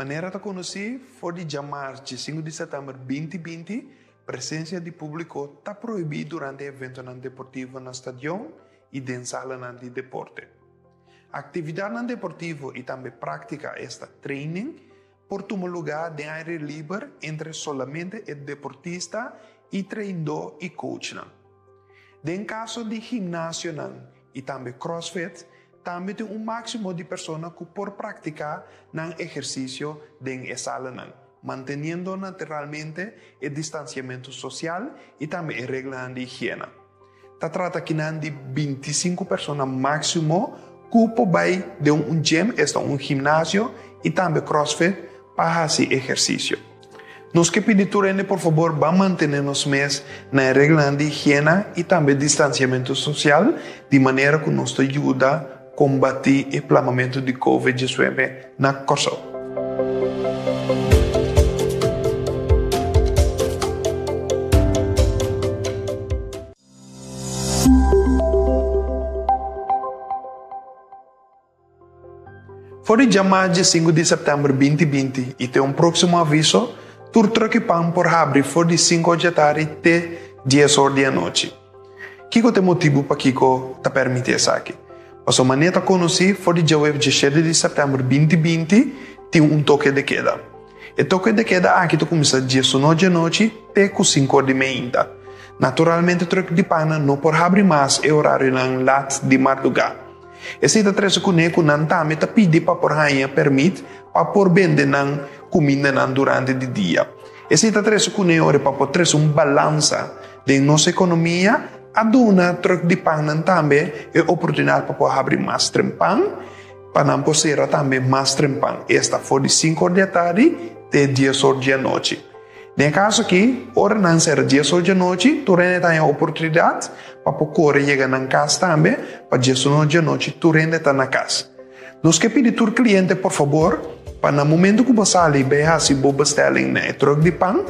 maneira de conhecer foi de chamar de 5 de setembro de 2020, presença de público está proibida durante evento deportivo no estádio e na sala de deporte. Atividade deportiva e também prática esta training por tomar lugar de aire livre entre somente o deportista e treinador e coach. Em caso de ginásio e também crossfit, também tem máximo de pessoas que por praticar no exercício em sala, manteniendo naturalmente o distanciamento social e também a regra de higiene. Se trata aqui de 25 pessoas máximo que vai de gym, ginásio e também crossfit para fazer exercício. Nos que pedimos, por favor, vamos manter-nos mais na regra de higiene e também distanciamento social, de maneira que nos ajuda a combater o inflamamento de COVID-19 na Corsão. Foi chamado de 5 de setembro de 2020 e tem próximo aviso. Tur troquipan por abrir for de 5 da tarde até 10 horas da noite. Kiko tem motivo para Kiko te permitir isso aqui. A sua maneira de conhecer foi de dia 17 de setembro de 2020 tem toque de queda. O toque de queda aqui começa às 19 da noite até 5 da manhã. Naturalmente, o troque de pana não pode abrir mais o horário na lat de madrugada. Esse é três que não também te pede para por ganhar permite para por vender comida durante o dia. Esse é três que para por ter balança de nossa economia, a dona troca de pão também é oportunidade para por abrir mais trempão, para não poder também mais trempão. Esta foi de 5 da tarde até 10 horas da noite. No caso aqui, hora não será 10 horas da noite, tu tem a oportunidade para correr chegar na casa também, para 10 horas da noite, tu está na casa. Nós que pedimos ao cliente, por favor, para no momento que você sai, vai fazer boa bestelling na troca de pão,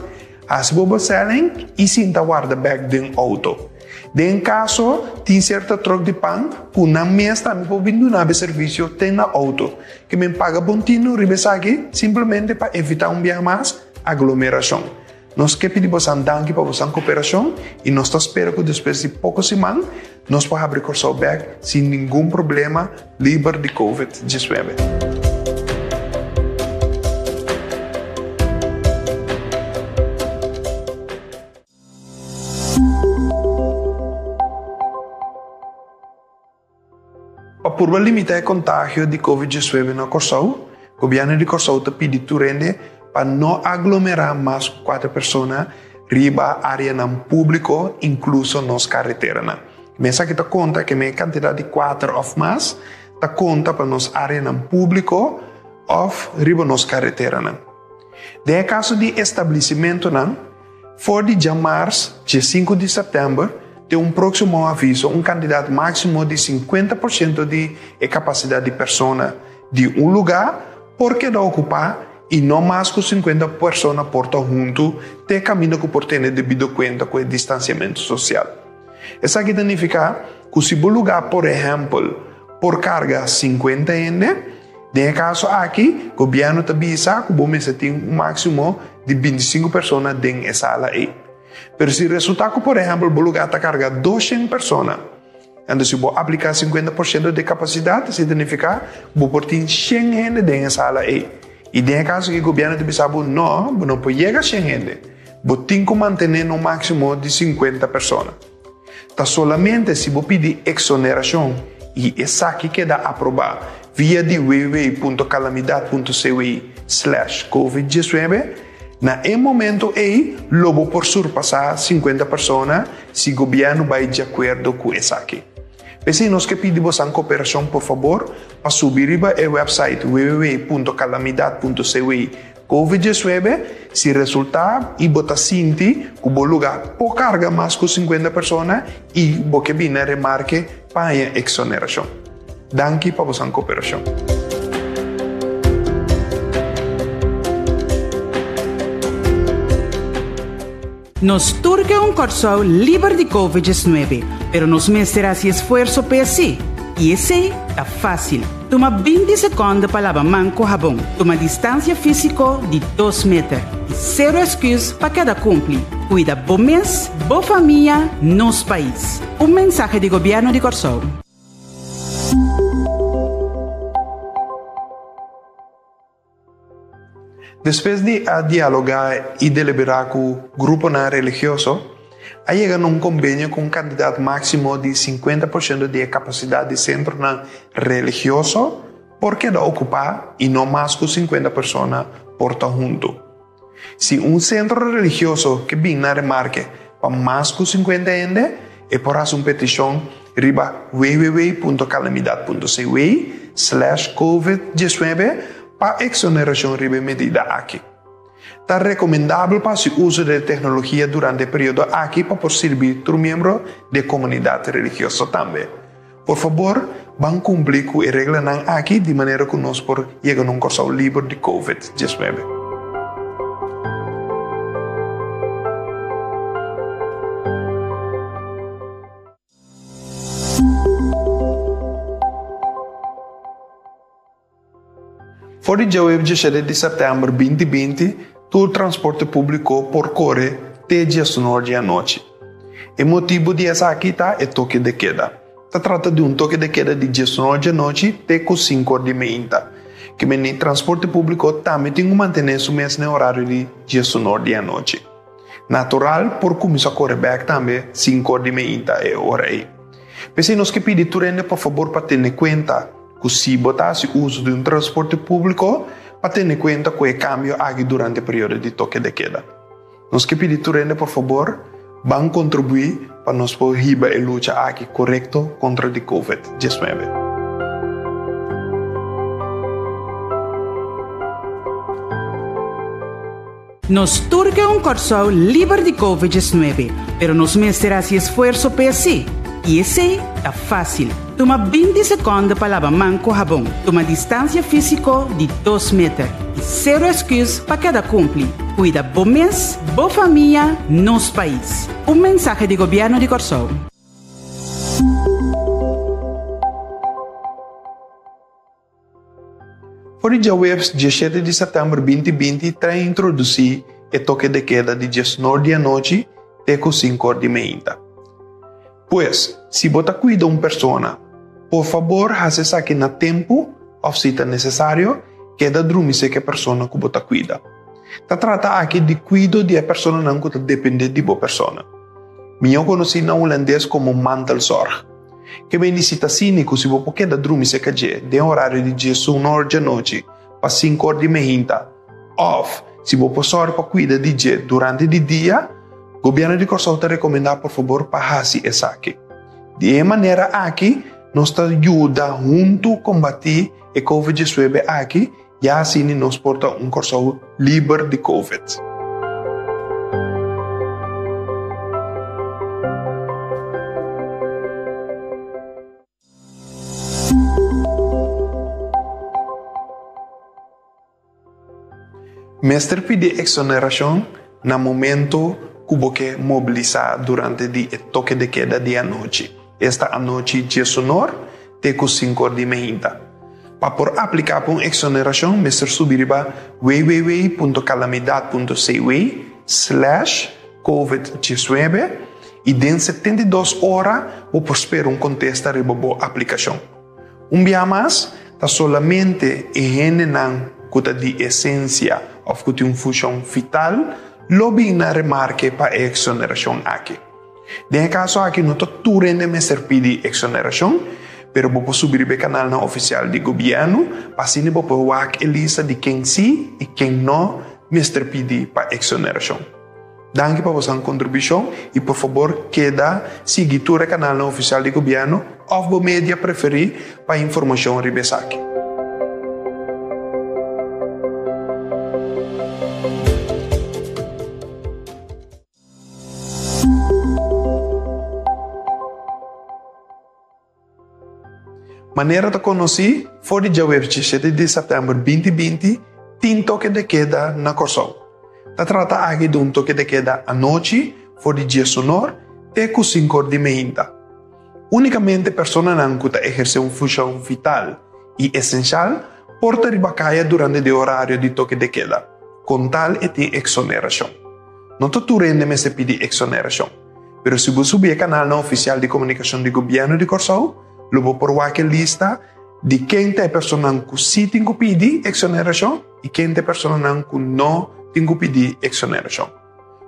fazer boa bestelling e sinta guarda bag de auto. Em caso, tem certa troca de pão, que na mês também pode vir no serviço, tem na auto, que me paga bontinho, aqui, simplesmente para evitar dia mais aglomeração. Nós que pedimos a danke para vossa cooperação e nós esperamos que depois de poucas semanas nós podemos abrir o bag sem nenhum problema, livre de COVID-19. Para limitar o contágio de COVID-19 na Corsão, o governo de Corsão te pede para não aglomerar mais 4 pessoas riba área público, incluso nas carreteras. Mas aqui te conta que a quantidade de 4 ou mais te conta para nos área público ou riba nas carreteras. No caso de estabelecimento, for de março, de 5 de setembro, tem próximo aviso, candidato máximo de 50% de capacidade de pessoa de lugar, porque dá ocupar e não mais que 50 pessoas portam junto, te caminho que por ter devido conta com o distanciamento social. Isso aqui significa que se o lugar, por exemplo, por carga 50 ende, no caso aqui, o governo te avisa que você tem máximo de 25 pessoas dentro da sala aí. Mas se o resultado, por exemplo, o lugar te carga 200 pessoas, então se você aplicar 50% de capacidade, significa que você tem 100 gente dentro da sala aí. E no caso que o governo te avisa, não pode chegar a 100 gente. Você tem que manter no máximo de 50 pessoas. Tá solamente se você pedir exoneração e essa aqui queda aprovada via de www.calamidade.ci/COVID-19, na momento aí, logo por surpassar 50 pessoas, se o governo vai de acordo com essa aqui. Vecinos que pedimos a cooperação, por favor, para subir o website www.calamidade.ci/COVID-19, se resultar e botar sinti que o lugar por carga mais que 50 pessoas e você vem a remarque para a exoneração. Danke para vossa cooperação. Nos turca Corsão livre de COVID-19, pero nos mesterá esse esforço para si. E esse é fácil. Toma 20 segundos para lavar mão com sabão. Toma distância física de 2 metros. E zero excuse para cada cumprir. Cuida bom mês, boa família, nosso país. Mensagem do governo de Corsol. Depois de dialogar e deliberar com o grupo religioso, a chegado a um convênio com um candidato máximo de 50% de capacidade de centro religioso, porque da ocupar e não mais que 50 pessoas por junto. Se um centro religioso que vem na remarque para mais que 50 ende, é por uma petição riba www.calamidade.cw/COVID-19 para exoneração riba medida aqui. Está recomendável para o uso de tecnologia durante o período aqui para servir os membros da comunidade religiosa também. Por favor, vão cumprir com as regras aqui de maneira que nós podemos chegar a um curso livre de COVID-19. For o dia 17 de setembro de 2020, todo o transporte público percorre até dia 9 da noite. O motivo dessa aqui é o toque de queda. Se trata de um toque de queda de dia 9 da noite até 5 da manhã. Que o transporte público também tem que manter o mesmo horário de dia 9 da noite. Natural, por começar a correr back também 5 da manhã é hora aí. Mas nós que pedimos, por favor, para ter em conta que se botasse o uso de um transporte público, para ter em conta que o cambio aqui durante o período de toque de queda. Nós que pedimos, por favor, vão contribuir para nós poder a luta aqui correto contra a COVID-19. Nos turca um curso livre de COVID-19, pero nos mesterá esse esforço para si. E esse é fácil. Toma 20 segundos para lavar mão com sabão. Toma distância física de 2 metros. E zero excuse para cada cumprir. Cuida bom mês, boa família, nosso país. Mensagem do governo de Corsol. Por dia 17 de setembro de 2020, está introduzir o toque de queda de 9 da noite até 5 da manhã. Pois, se você cuida uma pessoa, por favor, faça isso aqui no tempo, ou se é necessário, queda dormir que a pessoa que você cuida. Se trata aqui de cuidado de a pessoa que depende de você pessoa. Eu conheci na holandês como mantelzorg, que me necessita cínico se você queda dormir que de horário de 9 da noite para 5 da manhã, ou se você sorte para cuidar de durante o dia, o governo de Corsol te recomenda, por favor, para fazer isso aqui. De maneira aqui, nos ajuda junto a combater a COVID-19 aqui, e assim nos porta um Corsol livre de COVID. Mestre pede exoneração no momento que mobilizar durante o toque de queda de noite. Esta noite de 19 até 5 da manhã. Para por aplicar para uma exoneração, mestre subir para www.calamidade.cw/COVID-19 e dentro de 72 horas vou esperar um contexto para a aplicação. Dia mais, está solamente a de essência ou que tem uma função vital, lobby na remarque para exoneração aqui. Nesse caso aqui, não estou rende mestre pedir exoneração, pero vou subir o canal na oficial do governo, para assim vou pôr a lista de quem sim e quem não mestre pedir para exoneração. Danke para vossa contribuição e por favor queda seguir o canal na oficial do governo ou o mídia preferir para informação ribes aqui. Maneira de conhecer, foi dia 17 de setembro de 2020, tem toque de queda na Corsol. Se trata aqui de um toque de queda à noite, foi dia 19 até 5 da manhã. Unicamente personas que ejercen una función vital y esencial porta ribacaya durante el horario de toque de queda, con tal exoneración. No te rende se pide exoneración, pero si vos subís al canal oficial de comunicación del gobierno de Corsou, lo voy por cualquier lista de quién te personas que sí tienen que pedir exoneración y quién te personas que no tienen que pedir exoneración.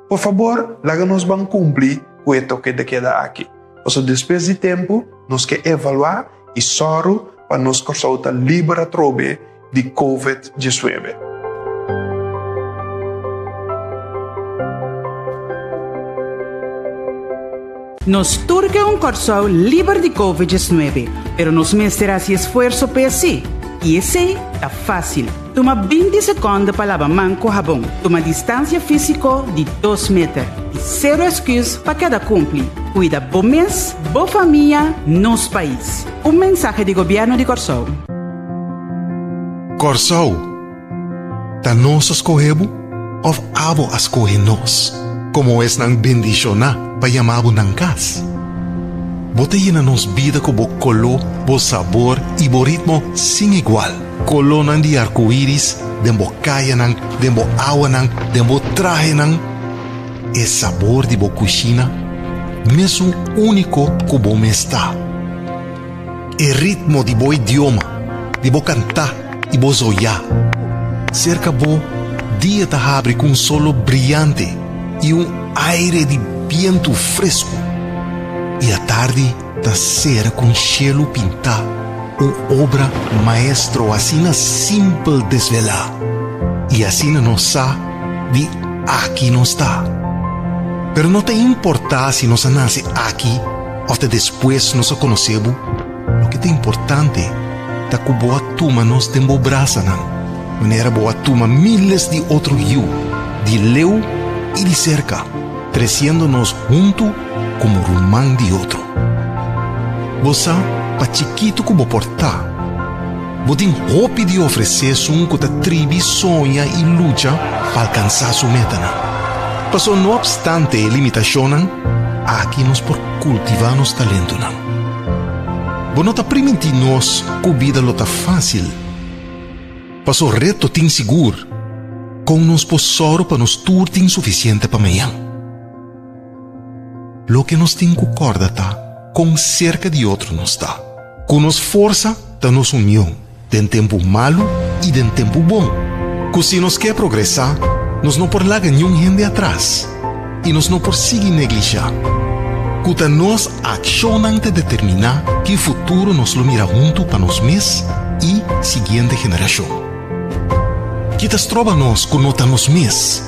Por favor, háganos van cumplir con el toque de queda aquí. O sea, después de tiempo, nos que evaluar y solo para nos causar libera trobe de COVID-19. Nos turque un corso libre de COVID-19, pero nos mesterá si esfuerzo para sí. Y ese está fácil. Toma 20 segundos para lavar mão com jabón. Toma distancia físico de 2 metros. Y cero excuse para cada cumplir. Cuida bom mês, boa família, nos país. Un mensaje de gobierno de Corsou. Corsou, ta nos escogemos of abo escoge nos. Como es nang bendiciona pa llamabo nang kas. Bote llena nos vida con bo color, bo sabor y bo ritmo sin igual. Colonan de arcoíris, de bo kaya nang, de bo agua nang, de bo traje nang. El sabor de bo cocina, mesmo único que bo me está. El ritmo de bo idioma, de bo cantar y bo zoya. Cerca bo, dia ta abre con un solo brillante y un aire de viento fresco. Y a tarde ta cera con cielo pintado, una obra maestro así na simple desvelar. Y así nos sa de aquí no está. Pero no te importa si nos nace aquí o te después nos conocemos. Lo que te importante ta que boa tuma nos dembo braça nan. Manera boa tuma miles de otros you, de leu y de cerca, creciéndonos junto como rumán de otro. Bosa pa chiquito como portar. Botin hopi de ofrecer un que tribi sonha y lucha para alcanzar su meta. Pasó no obstante limitaciones, aquí nos por cultivar nos talento. Bo ta permitir-nos que a vida lo ta fácil. Pasó reto tin seguro, com nos posoro para nos turtin suficiente para amanhã. Lo que nos tem concorda tá, com cerca de outro nos tá. Com nos força, tá nos união, den tempo malo e den tempo bom. Que se nos quer progressar, nos não por largar nenhum gente atrás, e nos não por seguir neglijar. Que tá nos accionam de determinar que futuro nos lo mira junto para nos mes e seguinte geração. Que tas trova nos que nota nos mes,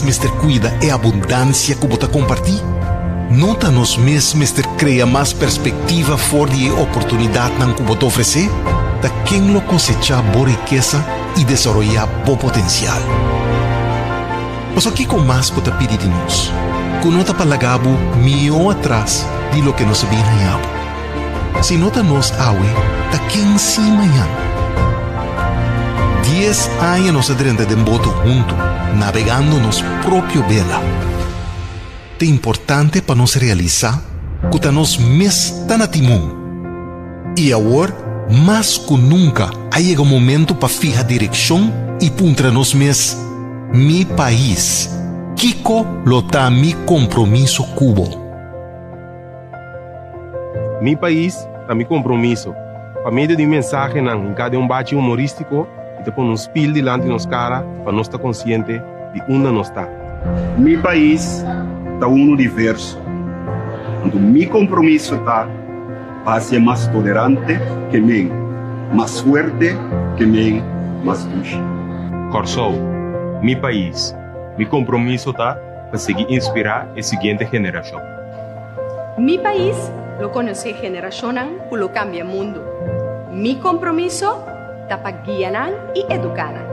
mister cuida e abundância que bota compartir. Nota nos mes, mister cria mais perspectiva fora de oportunidade não que bota oferecer, da quem lo cosechar boa riqueza e desenvolver bom potencial. Mas aqui com mais bota pedir de nós, que nota palagabo meio atrás de lo que nos vem ganhando. Se nota nos awe, da quem se amanhã. 10 años nos adrenda de boto junto, navegando nos propio vela. É importante para nos realizar que tá nos mes tan a timón. E agora, mais que nunca, chega o momento para fijar direção e puntra nos mes mi país. Kiko lo tá mi compromisso cubo. Mi país tá mi compromisso. Para meio de mensagem em cada bate humorístico, e te põe um spil delante de nos cara para nós estar consciente de onde nós está. Mi país está diverso, onde mi compromisso está para ser mais tolerante que mim, mais forte que mim, mais justo. Corsou, mi país, mi compromisso está para seguir inspirar a seguinte geração. Mi país lo conoce generacionan que lo cambia mundo. Mi compromiso para guiar y educar.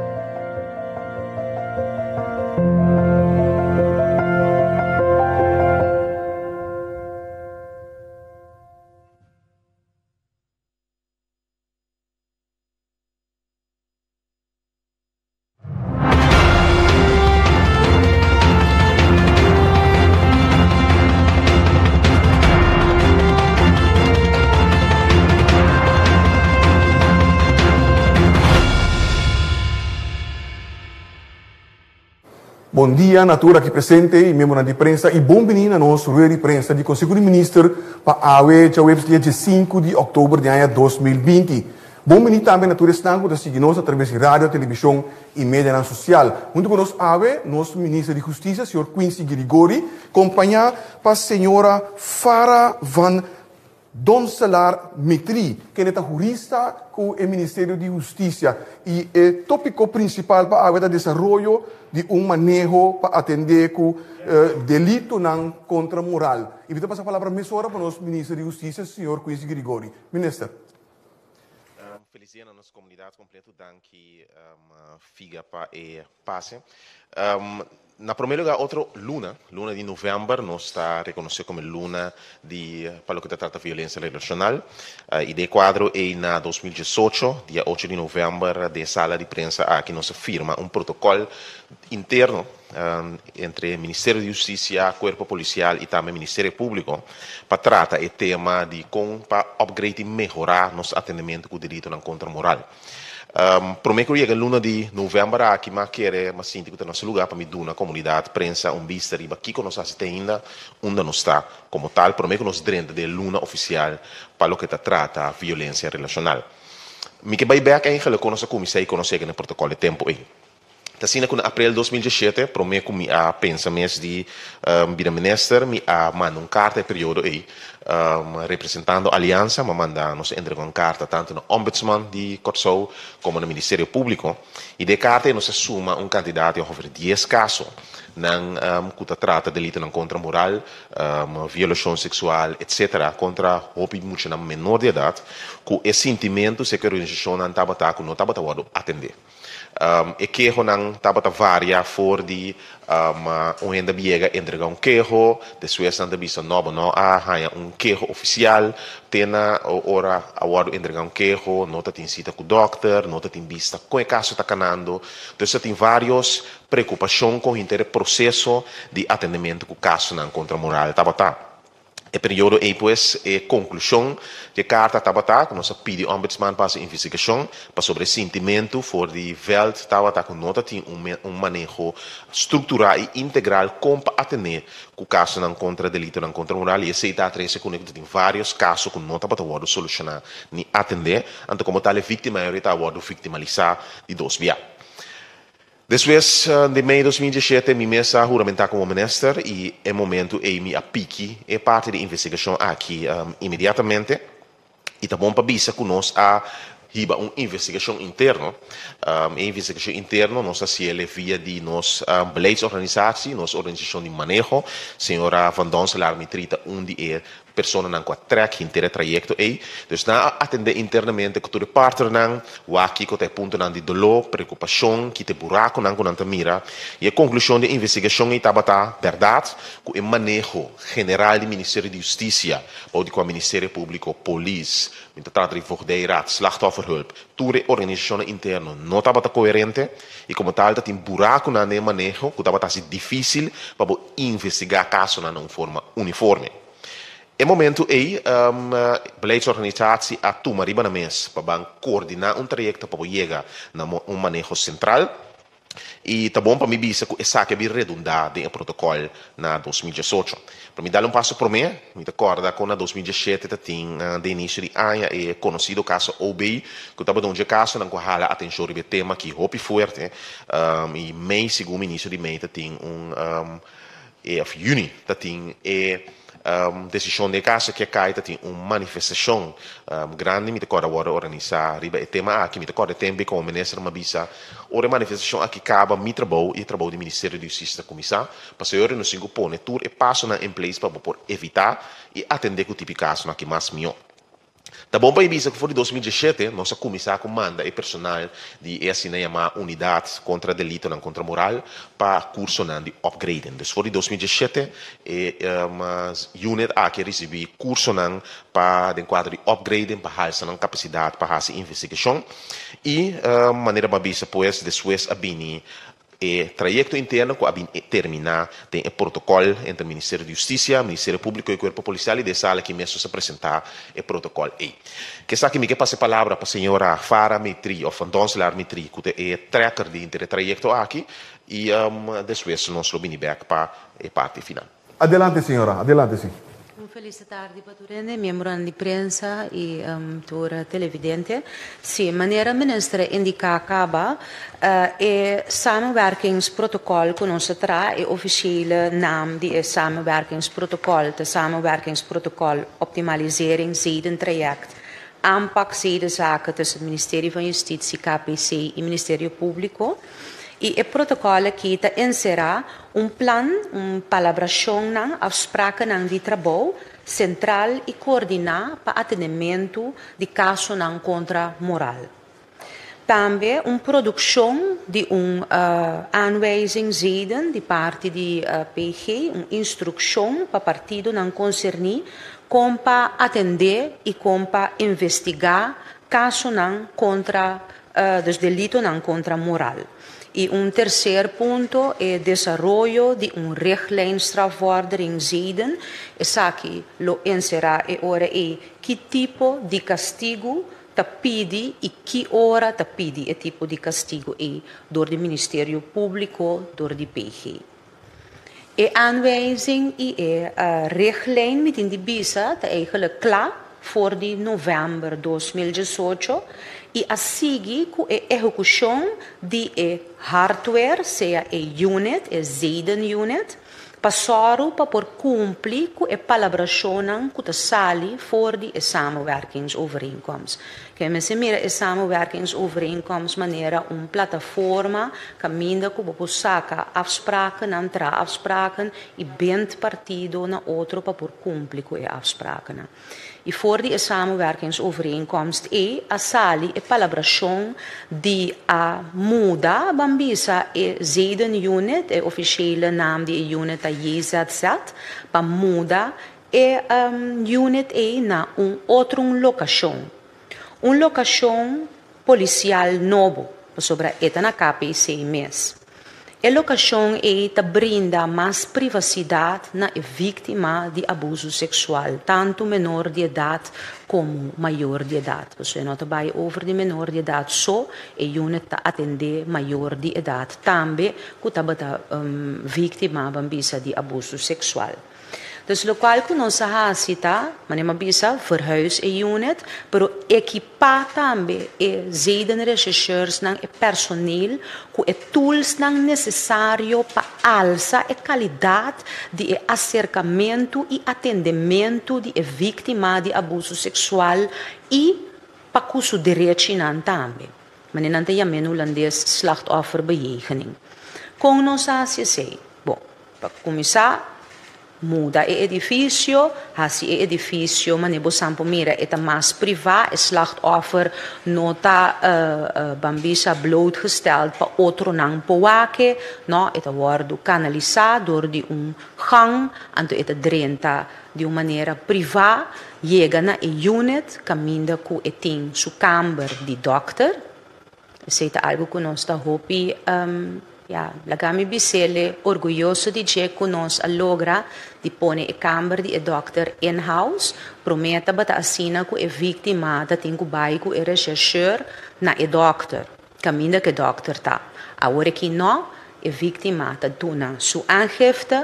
Bom dia, natura aqui presente e membro de prensa e bom menino a nós, ruim de prensa de Conselho de Ministro para a dia de 5 de outubro de 2020. Bom menino também natura estanco da seguir-nos através de rádio, televisão e mídia social. Junto conosco, nosso ministro de Justiça, senhor Quincy Grigori, acompanhado para a senhora Farah Van Doncelar Mitri, que é jurista com o Ministério de Justiça e é tópico principal para o desenvolvimento de manejo para atender com delito não contra moral. E vou passar a palavra para o nosso ministro de Justiça, senhor Quincy Grigori. Ministro. Felizia na nossa comunidade completa que fica para passe. Na primeiro lugar, outra luna de novembro, nós está reconhecido como luna para o que trata de violência relacional. E de quadro é na 2018, dia 8 de novembro, de sala de prensa aqui nós firma protocolo interno entre o Ministério da Justiça, Corpo Policial e também o Ministério Público para tratar o tema de como para upgrade e melhorar nosso atendimento com o direito na contra moral. Prometo que luna de novembro aqui mas quero mas sinto que nosso lugar para me dar na comunidade prensa vista riba aqui que nós ainda onde nós está como tal prometo que nós dentro da luna oficial para o que trata violência relacional. Me que vai back eigenlijk com nossa comissão e conhecer no protocolo de tempo aí. Assim, em abril de 2017, prometo que a pensa mês de ministro me manda carta período aí representando a aliança, me manda nos entregar uma carta tanto no ombudsman de Corsou como no Ministério Público e de carta nos assuma candidato a over 10 casos que trata de delito contra moral, violação sexual, etc. contra o muito menor de idade, que esse sentimento se que a organização não estava atender. E que não estava varia for de ainda biega entregar queijo, depois não vista novo não queijo oficial, tena ora agora entregar queijo, nota tem cita com o doctor, nota tem vista com o caso está canando, então tem vários preocupações com o processo de atendimento com o caso não contra moral estava E período aí, pues, conclusão de carta tabata, que nós pedimos ao ombudsman para a investigação, para sobre o sentimento for de veld tabata, que nota tem manejo estrutural e integral como para atender o caso não contra delito, não contra moral, e esse está três segundos, tem vários casos que nota para o solucionar, nem atender, então como tal, a vítima está victimalizar de dois vias. Depois de meio de 2017, me mesa a juramentar como ministro e é momento em me apique é parte da investigação aqui imediatamente e tá bom para bisa que nós riba uma investigação interna. A investigação interna nós assim via de nós beleidsorganisatie, nossa organização de manejo, senhora Van Doncelar Mitrita, onde persona não track inteiro trajecto aí, dus na atender internamente que tu partner não, o aqui que te ponto não de dolor, preocupação, que te buraco não te mira, e a conclusão da investigação é tabata verdade, que o manejo general do Ministério de Justiça, ou de com o Ministério Público, Police, met trata de voogdijraad, slachtofferhulp, toere organisação interna não tabata coerente, e como tal dat in buraco não é manejo, que tabata assim difícil para investigar caso não forma uniforme. É momento aí, beleidsorganisatie a tomar riba na mesa para coordenar trajecto para chegar a manejo central. E tá bom para me dizer que essa que é redundante em protocolo na 2018. Para me dar passo para mim, me recorda que na 2017 tem de início de ano é conhecido o caso OBI, que estava dando caso na qual a atenção sobre o tema que é forte, e mês segundo início de mês tem junho tem decisão de caso que cai tem uma manifestação grande me recorda agora organizar riba o tema aqui me recorda também como ministro Mabisa ora manifestação aqui acaba me trabalho e trabalho do Ministério da Justiça comissar para senhor no cinco pone tour e passo na em place para por evitar e atender com o tipo de caso que mais melhor. Tá bom para Ibiza que foi em 2017, nossa comissão comanda e personal de essa unidade contra delito não contra moral para curso de upgrading. Então, foi em 2017 uma unit que recebeu curso para enquadro de upgrading para a capacidade para a investigação e maneira para Ibiza pois depois a bini E trajecto interno que abin terminar tem o protocolo entre o Ministério de Justiça, o Ministério Público e o Corpo Policial e de sala que mesmo se apresentar o protocolo aí. Que sabe que me passe a palavra para a senhora Farah Mitri ou Van Donselaar Mitri, que é tracker de trajecto aqui e depois nós lo back para a parte final. Adelante, senhora. Adelante, sim. Feliz tarde para todos, membros de prensa e televidente. Sim, maneira ministra indica acaba é samenwerkingsprotocol que nós traz é officiële naam die samenwerkingsprotocol, de samenwerkingsprotocol optimalisering zedentraject, aanpak zedenzaken tussen het ministerie van Justitie, KPC e Ministério Público. E o protocolo que inserá plan, palabração, afspraken de trabalho central e coordinar para atendimento de casos contra moral. Também produção de aanwijzingzeden de parte de PG, instrução para partido não concernir, como para atender e como para investigar casos contra dos delitos contra moral. E terceiro ponto é o desenvolvimento de richtlijn strafvordering zeden. Essa aqui lo inserá ora que tipo de castigo te pede e que hora te pede o tipo de castigo door do Ministério Público, door de PG. E aanwijzing e richtlijn met in de bisa te eigenlijk klaar voor de november 2018 e a seguir com a execução de hardware, seja a unit, a zeden unit, passaram para por cumprir com a palabração que sali voor de samenwerkingsovereenkomst. Que me se mira a samenwerkingsovereenkomst maneira plataforma caminda que você saca afspraken, antra afspraken e bent partido na outro para por cumprir com a afspraken. E voor die samenwerkingsovereenkomst a sali e palabração de a muda bambisa e zeden unit, e officiële naam die unit a JZZ, para muda e unit na outra locação. Locação policial novo, sobre esta na KPC mês. A locação te brinda mais privacidade na vítima de abuso sexual, tanto menor de idade como maior de idade. Você não vai over de menor de idade só, e unit atender maior de idade também, que está vítima de abuso sexual. Dus lokaal que nós cita, mas não bisa verhuis e unit, pero equipar também e zeden rechercheurs nang e personeel com e tools nang necessário para alçar a qualidade de acercamento e atendimento de vítima de abuso sexual e para que o direito não também. Mas não tem a holandês slachtofferbejegening. Com nós sei, bom, para começar muda o edifício, assim o edifício, mas nebo sampo mira, é mais privado, o slachtoffer não está bambisa blootgesteld para outro não poake, não, é worden canalizado door de gang, então é drenta de uma maneira privada, chega na unit, caminha com tem sua câmara de doctor, isso é algo que nós está hopi lagami bisele orgulhoso de dizer que nós logra de pôr a câmara de doctor in-house, prometa bata assina que a vítima da tem que vai com o rechercheur na doctor, caminha que doctor tá. Agora que não, a vítima tá dona sua aangifte,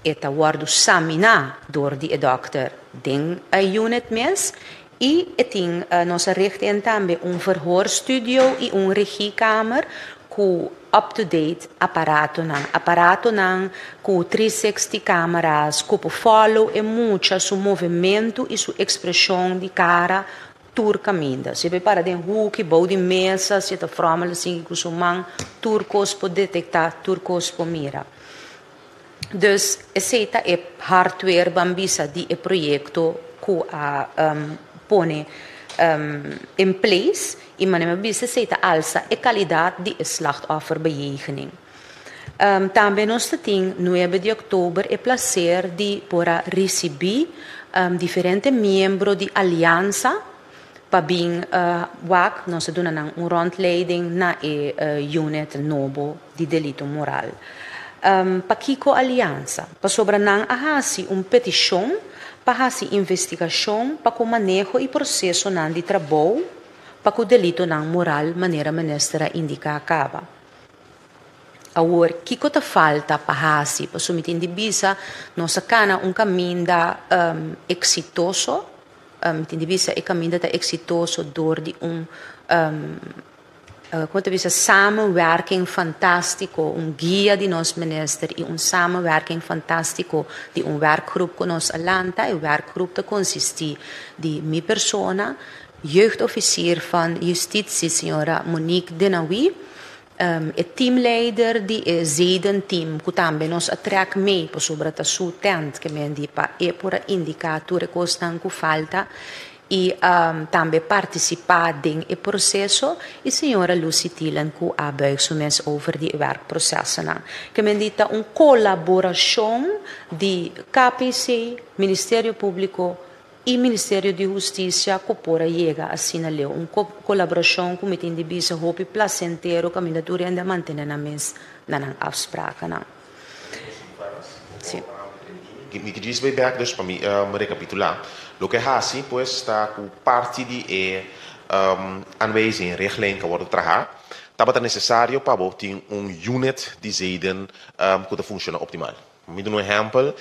e tá worden examinar door die doctor den unit mes. E tem nossa richting também verhoorstudio e regiekamer com up-to-date aparato com 360 câmeras, que follow e mucha su movimento e sua expressão de cara tur caminda. Se prepara de hoek, bouw de mesa, se te forma assim com sua mão, turcos pode detectar, turcos pode mira. Dus esse é hardware bambisa de projeto que põe in place e manema bisa seita alça e qualidade de slachtofferbejegening. Também nós temos 9 de outubro o prazer de receber diferentes membros de aliança Pabing WAC, nós damos rondleiding na unit novo de delito moral. Para Kiko Aliança, para sobre nang ahasi petição, para hasi investigação, para o manejo e processo nan de trabalho, para o delito nan moral, maneira ministra indica acaba. Agora, Kiko ta falta para hasi, para submeter de bisa, nós cana caminho exitoso, Tindibisa caminho exitoso door die samenwerking fantástico, guia de nos minister e samenwerking fantástico de werkgroep con ons Alanta, werkgroep te consistie de mi persona, jeugdofficier van justitie, signora Monique Denawi, teamleider die zedenteam, que também nos attrek mee, por sobre a sua tent, que me indica, por indicator que costan que falta, e também participar em processo, e senhora Lucy Thielen, que abuigt over die werkprocessen. Que me indica colaboração de KPC, Ministério Público, e Ministério de Justiça que pora chega assim na lei, colaboração com o indivisa hopi placenteiro que a candidatura ainda mantém na mesa na afspraken. Sim. Me diz bem dus para me recapitular. O que é assim, pois está com parte de aanwijzing in richtlijn que wordt trabalhar. Estava necessário para ter unit de zeden que funciona optimal. Me dá exemplo,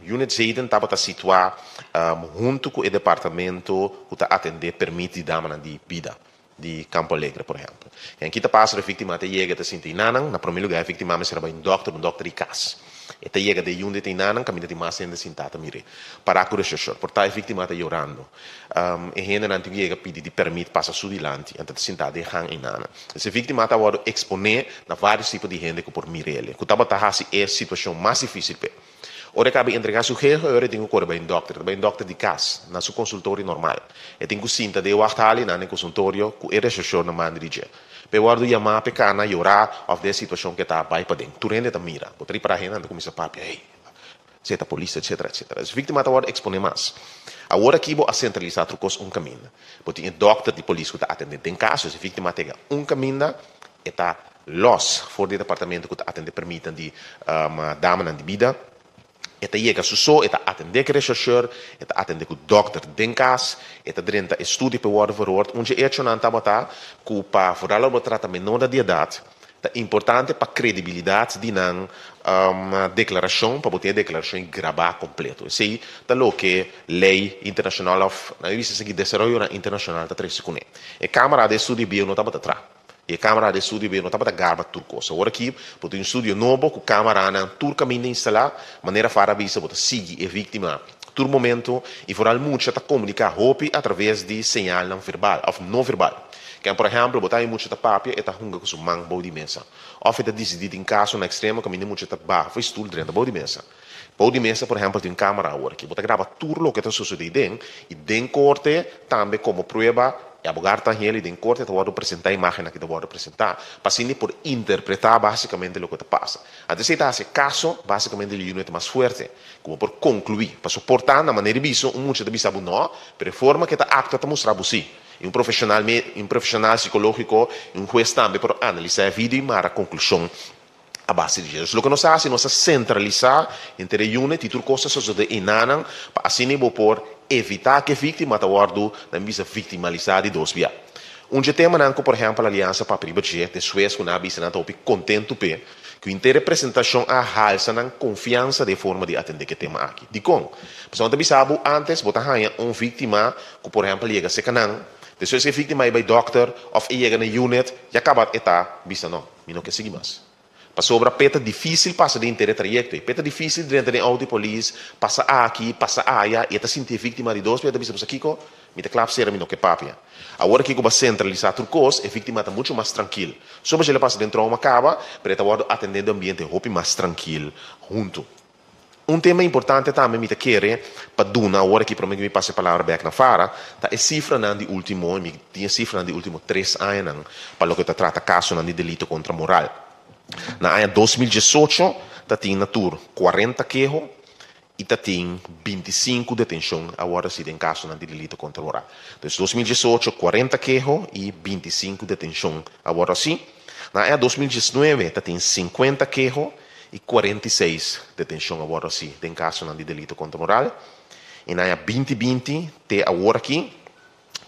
unit zeden estava situado junto com o departamento que atende permite dar de vida de Campo Alegre, por exemplo. E aqui passa a vítima até chega a sentir nanang, na primeiro lugar a vítima será um doctor de casa. E até chega de unit em nanang, caminho de mais ainda sentada mire. Para a cura chachor, portanto a vítima está chorando. E gente não tem chega pedir de permite passar sudilante, então sentada de hang em nanang. Essa vítima está agora exponer na vários tipos de gente que por mirele. Que estava é a situação mais difícil. Ora cabe entregar seu rego, ora tem que correr bem doctor de casa, na seu consultório normal. E tem que sinta de wachtali na consultório, que é chachor na mão dirigir. Pero guardo chamar pecana llorar of de situação que está vai para dentro. Tu rende mira, poteri para renda começa papi, hey, seta polícia, etc. As vítimas agora exponem mais. Agora aqui vou centralizar trucos caminho. Porque o doctor de polícia que está atendendo em casos, a vítima tem caminho e está los for de departamento que está atendendo permitem de dama de vida. Eta chega só, eta atender que rechercheur, eta atender que o doctor den cas, eta drenta estudo para worden verhoord, onde é que não está que para vooral o tratamento menor de idade, é importante para a credibilidade de não declaração, para ter declaração gravar completo. Isso aí é o que lei internacional of, na vista que desenvolve internacional está três segundos. E câmara de estudo bio não está atrás. E a câmara de estúdio não estava a garba turcosa. Agora aqui, por um estúdio novo, com a câmara na turcamente instalar, maneira para vista, para seguir a vítima, todo momento, e for muito a comunicar hopi através de sinal não verbal, ou não verbal. Que, por exemplo, botar muito a papia e tá hunga com sua mão boa de mesa. Ou é decidido em caso na extremo, caminho muito a barra, foi estúdio dentro da boa de mesa. Boa de mesa, por exemplo, tem câmara agora, que botar grava tudo o que está sucedendo, e den corte também como prova. E abogar tá ele em corte tá vou apresentar a imagem que tá vou apresentar, para assim por interpretar basicamente o que está passa. Até se tá esse caso, basicamente ele unit mais forte, como por concluir, para suportar na maneira visto, muito de bisa não, pero forma que tá acto tá mostrar você. E um profissional psicológico, um juiz também para analisar a vida e mar a conclusão a base de isso. O que nós fazemos é centralizar entre a unit e tudo coisas sobre inanan, para assim por evitar que a vítima está guardando na visa victimalizada de dois via. Tema não, por exemplo, a aliança para a privacidade, de Suécia, que na visa não está contente que a interpretação a halsa na confiança de forma de atender que tema aqui. De como? Porque nós sabemos antes, botar vítima que, por exemplo, chega a ser canang, depois que a vítima é doctor, ou chega na unit, e acaba de estar, vista não, e não quer seguir mais. Para sobre a peta difícil passa de inteiro trajeto. E peta difícil dentro de auto polícia passa aqui, passa allá, e está sentindo vítima de dois, e está dizendo aqui, me declara ser a mim não que papia. Agora que vai centralizar tudo coisa, a vítima está muito mais tranquila. Só mas ele passa dentro de uma cava, para estar atendendo o ambiente mais tranquilo, junto. Tema importante também me quer para Duna, agora que para mim me passa a palavra back na fara, tá a cifra de último, me tinha cifra de último 3 anos, para o que trata caso de delito contra moral. Na ano 2018, tinha 40 queixos e tem 25 detenção agora sim em caso de delito contra moral. Então, 2018, 40 queixos e 25 detenção agora sim. Na 2019, tem 50 queixos e 46 detenção agora sim em caso de delito contra moral. E na 2020, tem agora aqui,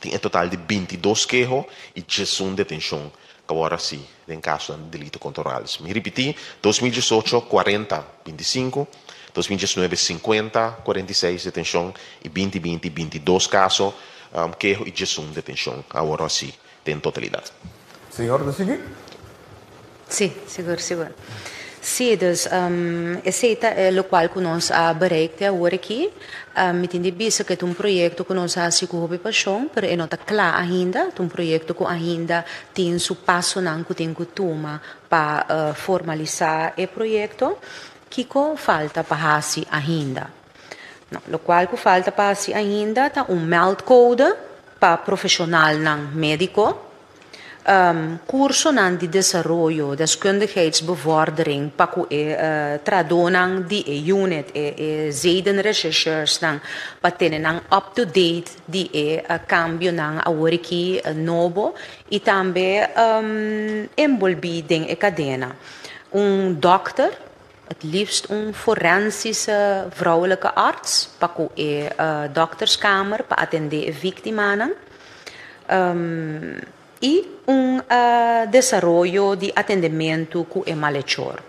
tem um total de 22 queixos e 11 detenção agora sim em caso de delito contra moral. Me repeti, 2018, 40, 25. 2019, 50, 46 detenção e 2020, 22 casos, queijo e 11 detenção. Agora sim, tem totalidade. Senhor, do seguinte? Sim, seguro. Sim, dus esse é o qual que nós bereikt agora aqui. Me tem visto que é um projeto que nós assim com a paixão, mas não está claro ainda. É um projeto que ainda tem seu passo não que tem que tomar para formalizar o projeto. Que falta para assim ainda? O qual que falta para assim ainda é meldcode para profissional não médico, curso não de desenvolvimento, deskundigheidsbevordering para que tradonang de unit zeiden researchers não para ter up to date de cambio não agora aqui novo e também envolvido em cadena dokter. Het liefst een forensische vrouwelijke arts, para a dokterskamer, para atender vítimas. E desenvolvimento de atendimento com o malhechor.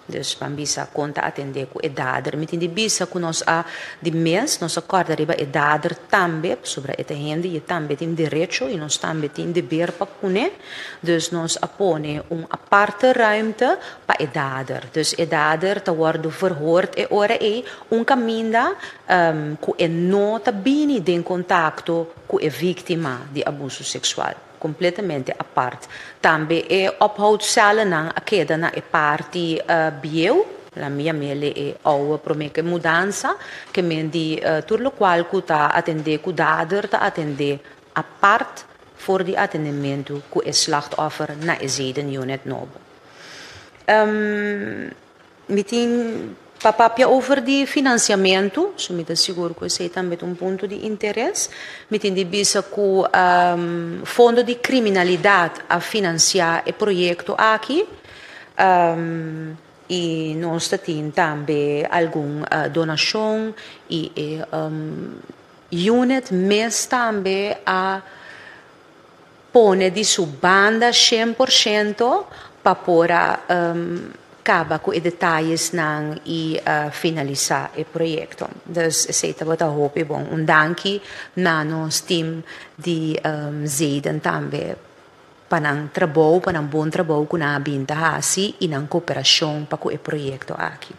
Dus van bisa conta atender com o dader. Met in die bisa que nós de mês nós acorda riba o dader também sobre esta gente e também tem direito e nós também tem dever para cune. Dus nós apone aparte ruimte para o dader. Dus o dader te worden verhoord e ora caminho com o nota bini de contacto com a vítima de abuso sexual. Completamente a parte. Também é ophoudcellen na queda na parte bio, la mia mele é oude promeke mudança, que men di turlo qual que tá atender cu dader tá atender a parte voor die atendimento cu o slachtoffer na zeden unit nobo. Meeting papapia over die financiamento, so me seguro que esse também um ponto de interesse. Me tem de vista que fundo de criminalidade a financiar o projeto aqui. E nós temos também alguma donação e unit mês também a pone de sua banda 100% para pôr acaba com os detalhes e finalizar o projeto. Dus sei que eu hoop bom. Danke na nosso time de Zeden também para um trabalho, para bom trabalho com a binta assim e na cooperação para o projeto aqui.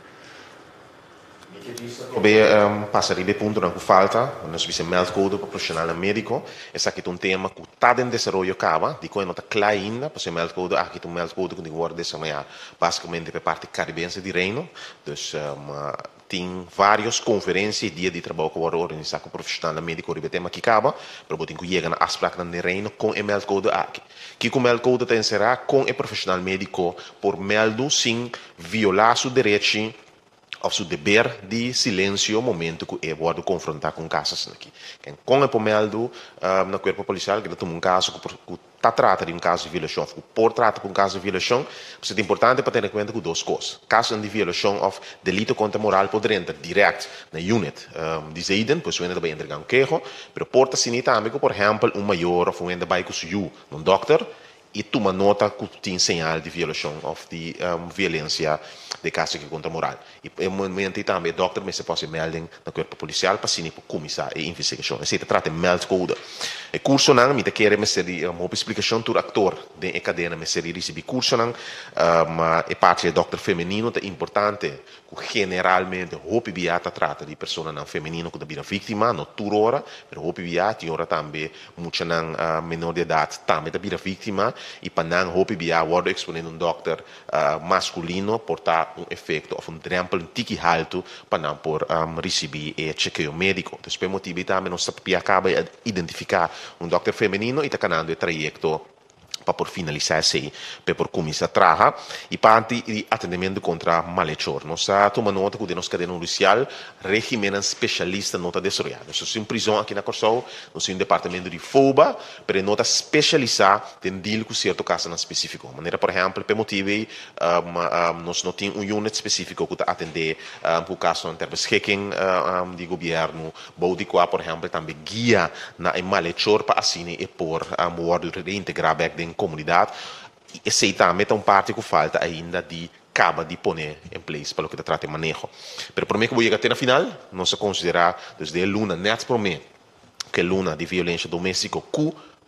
Passaria ponto não falta, nós vimos meldcode para profissional médico, esse aqui é tema que está em desenvolvimento acaba, de que não está claro ainda, para ser meldcode aqui é meldcode que agora desenvolve basicamente para parte caribense de Reino, então tem várias conferências dia de trabalho que agora organizar com profissional médico sobre o tema que acaba, para poder chegar na aspecto de Reino com o meldcode aqui. Que o meldcode tem será com o profissional médico por meldo sem violar seu direito of seu dever de silêncio no momento que é pode confrontar com casos aqui. Com o pomeldo na corpo policial que toma caso que está tratando de caso de violação, que por tratar de caso de violação, é importante para ter em conta duas coisas. Caso de violação of delito contra moral pode entrar direto na unit de Zeden, pois ainda vai entregar queijo, mas porta sim também que, por exemplo, maior ou ainda vai com um doctor e toma nota que tem sinal de violação ou de violência de caso contra moral. E no momento também o doctor me se pode melding na corpo policial para sim para começar a investigação. Esse trata de meldcode. O curso não me quer me ser uma explicação do actor de cadena me ser receber curso não, mas a parte do doctor feminino é importante que generalmente o PBA trata de pessoa não feminino que é vítima, não toda hora, mas o PBA tem hora também muita não menor de idade também é vítima e para não o PBA pode exponer doctor masculino portar efeito ou drempel tiki alto para não por receber chequeio médico. Então, por motivo também nós acaba identificar doctor feminino e está canando o trajeto para por finalizar sei, para por começar a trabalhar e parte de atendimento contra malhechor. Nós tomamos nota que nós cadena policial, regime especialista nota desarrollada. Nós temos uma prisão aqui na Corsol, nós temos um departamento de FOBA, para nota especializar em deal com certo caso específico. De maneira, por exemplo, por motivo nós não temos unit específico que atender o caso de beschikking de governo, boudico, por exemplo, também guia na malhechor para assim e por reintegrar back na comunidade. E sei também tem parte que falta ainda de acaba de poner em place para o que se trata de manejo. Mas para mim que vou chegar até na final, nós considerar desde a luna, net para mim, que a luna de violência doméstica,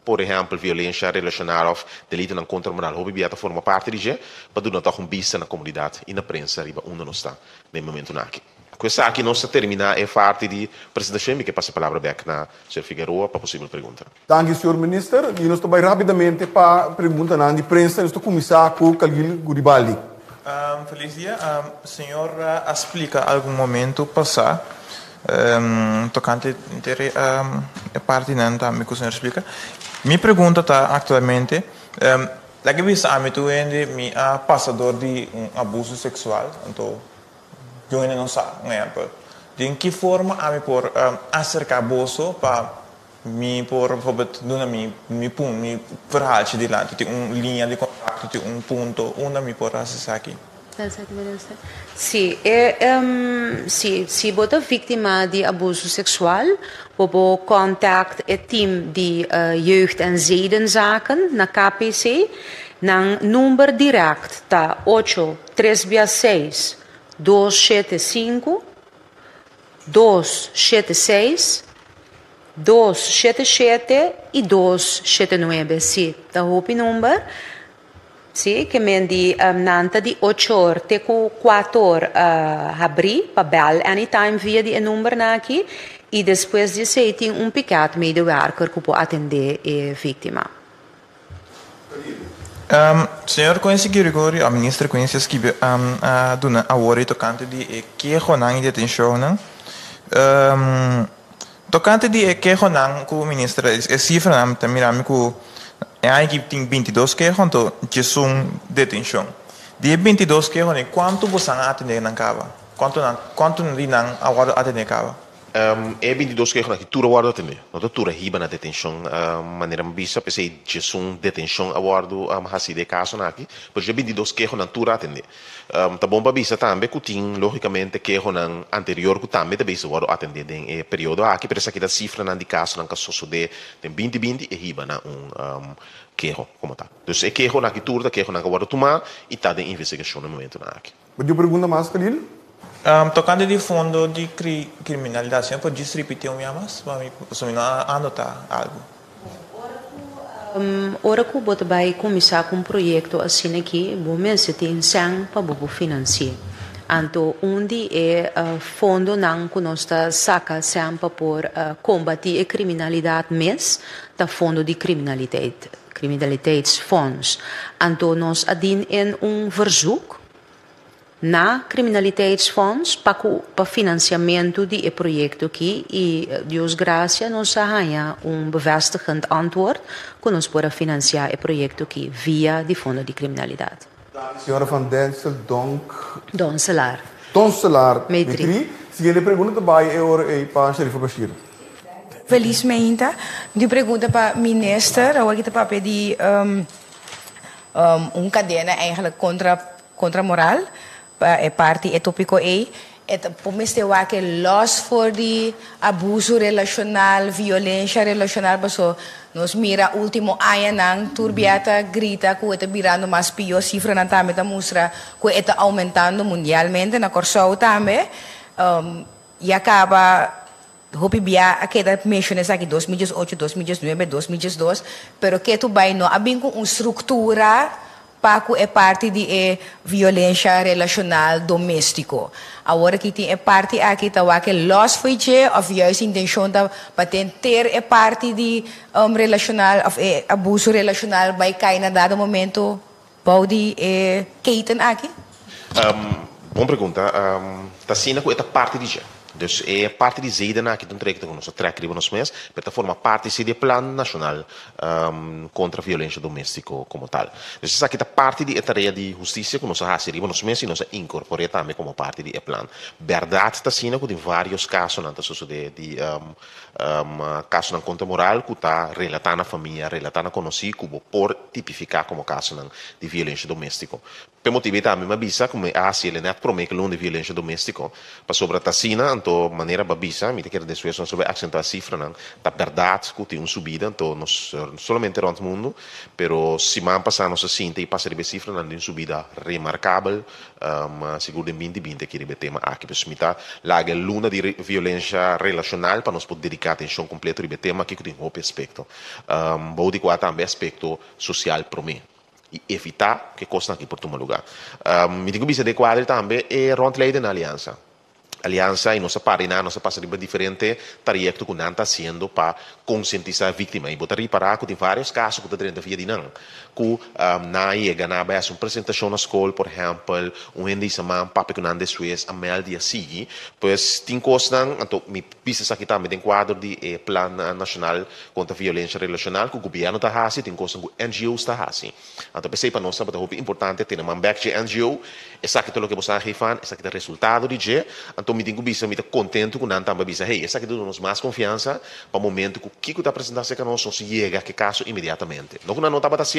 por exemplo, violência relacional ou delito não contra moral, o bibiata forma parte de para dar uma vista na comunidade e na prensa, onde nós está no momento aqui. Questa aqui nós termina é parte de apresentação, que passa a palavra back na Sr. Figueroa para possível pergunta. Danke, Sr. Minister. E nós também rapidamente para pergunta na imprensa, nós começar com Calil Guribaldi. Feliz dia. Senhor, explica algum momento passar, tocante a parte não também que o senhor explica. Minha pergunta está atualmente, la que visa habitualmente mi passador de abuso sexual, então eu ainda não sei, um exemplo. De que forma a me por acercar bolso para me por me verhaal de lá, tem linha de contato, tem ponto onde me por acessar aqui. Sim, se você vítima de abuso sexual, we contact het team de jeugd- en zedenzaken na KPC, na nummer direct ta 8366 275 276 277 e 279. Sim, tá o número. Sim, que me di nanta di 8 ore, te ku 4 ore abri, pa bel anytime via di nummer na aqui, e depois de sei tem picat medewerker que pode atender a vítima. Senhor, conhece Gregorio, a ministra conhece que dona a hora tocante de que honang detenção, tocante de que honang com o ministra, é cifra na também com a equipe tem 22 que honto de detenção. De 22 que honto quanto você atender na cava? Quanto de não agora atender cava? É 22 que que tudo agora atender. Não tudo riba na detenção, maneira bisa, pensei de detenção agora hasi de caso aqui, por já 22 que não tudo atender. Tá bom para bisa também que tem logicamente que não anterior que também da bisa agora atender em período aqui, por isso aqui da cifra na de caso não caso de 2020 e riba na queijo como tá. Então é queijo na que tudo da queijo na agora tomar e tá de investigação no momento aqui. Pode pergunta mais, Calil? Tocante de fundo de criminalidade, você pode repetir mais para mim anotar algo? Ora que você vai começar com projeto assim aqui, você tem sangue para você financiar. Então, onde é fundo não que nós saca sempre por combater a criminalidade mesmo, da fundo de criminaliteitsfonds. Então, nós adien em verzoek na criminaliteitsfonds para financiamento de projeto aqui e Deus graças nós ganha bevestigend antwoord que nós podemos financiar o projeto aqui via de fundo de criminalidade. Senhora Van Denzel Doncelar. Metri. Seguinte pergunta também é para Sherifa Bashir. Felizmente, de pergunta para o ministro, eu aqui para pedir cadena eigenlijk contra moral. É parte é tópico A. É pomeste wa que los for de abuso relacional, violência relacional, paso nos mira último ano nang turbiata grita que está virando mais pior cifra na também tá mostra que está aumentando mundialmente na Corsol também e acaba hopi bia aquela menciones aqui 2018, 2019, 2012, pero que tu vai no abin com estrutura Paco é parte de violência relacional doméstico. Agora que tem parte aqui que los foi of juist intenção para ter é parte de relacional of abuso relacional vai cair na dado momento pode keten aqui. Boa pergunta. Tá sendo que é parte de Dus parte de zeden que trajecto que nós trekken nos mês, para forma parte do plano nacional contra a violência doméstica como tal. Dus essa aqui é parte de tarefa de justiça que nós fazemos nos mês e nós incorporamos também como parte do plano. Verdade está sendo que tem vários casos na sociedade de casos na conta moral que está relatando a família, relatando a conhecido, que por tipificar como caso de violência doméstica. Per motivo também me avisa como a se ele net promete que de violência doméstica para sobre a tacina, então maneira babisa, me quer depois nós sobre acentuar a cifra, da verdade que tem subida, então nós solamente rond o mundo, pero se man passar nossa cinta e passa de cifra, não tem subida remarcável, seguro em 2020 que é tema aqui, para smita, lá é luna de violência relacional para nós poder dedicar atenção completa ao tema que tem outro aspecto, vou dizer também aspecto social para mim. E evitar que costa aqui por tomar lugar. Me digo que de quadro também é rondleiden na aliança. Aliança e nossa parina, nossa parceria diferente, trajecto que não está sendo para conscientizar a vítima. E botar reparar que tem vários casos que está via de não. Que na chega na base uma apresentação na escola, por exemplo, gente diz a papi que não depois a mel dia seguinte, pois tem coisas então me pisa aqui também tem quadro de plano nacional contra a violência relacional que o governo está fazendo, tem coisas que o NGO está fazendo. Então pensei para nós sabe é importante ter uma back de NGO, essa aqui é o que você vai fazer, essa aqui é o resultado de je, então me digo bisa me está contente com não também bisa, hey, essa aqui dá-nos mais confiança para o momento que o que está apresentando que nós chega a que caso imediatamente. Não que não estava assim,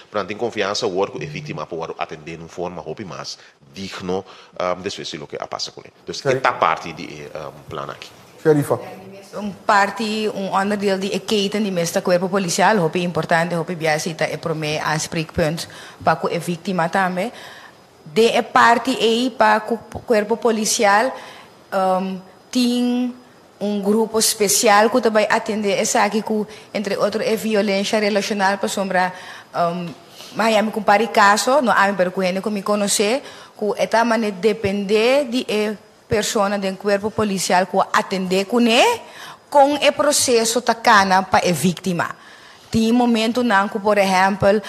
para ter confiança o work é vítima para atender de forma hope mais digno depois do que passa com ele. Então esta parte do plano aqui. Sherifa. Onderdeel die keten die meeste corpo policial, hoop importante, hoop biasa é para mim aanspreekpunt para a vítima também. De parte aí para o corpo policial tem grupo especial que vai atender essa aqui que entre outros é violência relacional para sombra mas me compare caso não há me percorrendo que me conhecer que esta maneira depende de persona do corpo policial que atender com o processo tacana para a vítima. Tem momento não que, por exemplo,